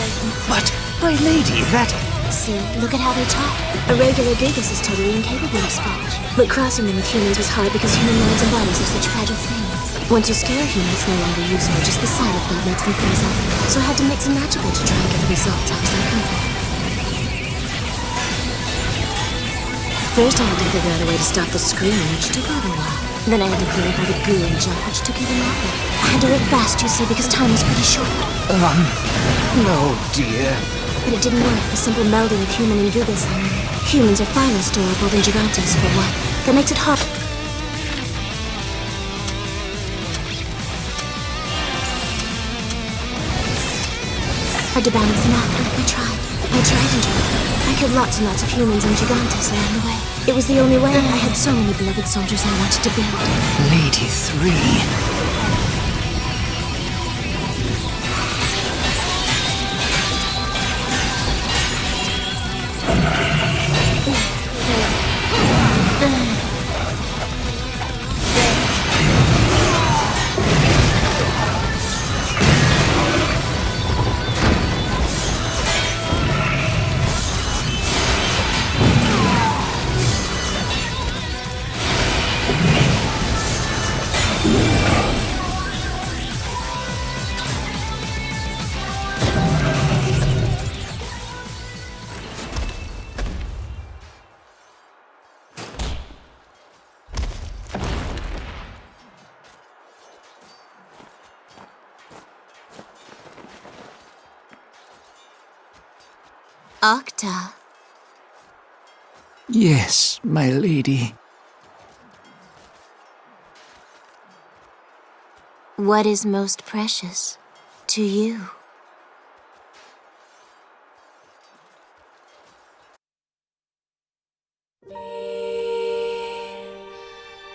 But, my lady, that... See, look at how they talk. A regular Gigas is totally incapable of speech. But crossing them with humans was hard because human minds and bodies are such fragile things. Once you scare a human, it's no longer useful. Just the sight of them makes them freeze up. So I had to mix and match a bit to try and get the results I was looking for. First I had to figure out a way to stop the screaming, which took a little while. Then I had to clear up all the goo and junk, which took even longer. I had to work fast, you see, because time was pretty short. No, dear. But it didn't work, the simple melding of human and Gigas. Humans are far less durable than gigantes, for one. That makes it hard. Hard to balance them out, but I tried and tried. I killed lots and lots of humans and gigantes along the way. It was the only way. I had so many beloved soldiers I wanted to build. Lady 3. Octa. Yes, my lady. What is most precious to you?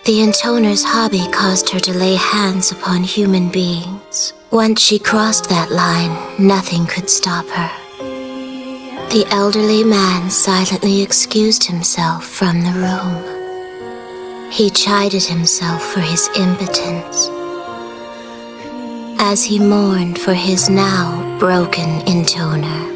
The intoner's hobby caused her to lay hands upon human beings. Once she crossed that line, nothing could stop her. The elderly man silently excused himself from the room. He chided himself for his impotence, as he mourned for his now broken intoner.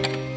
you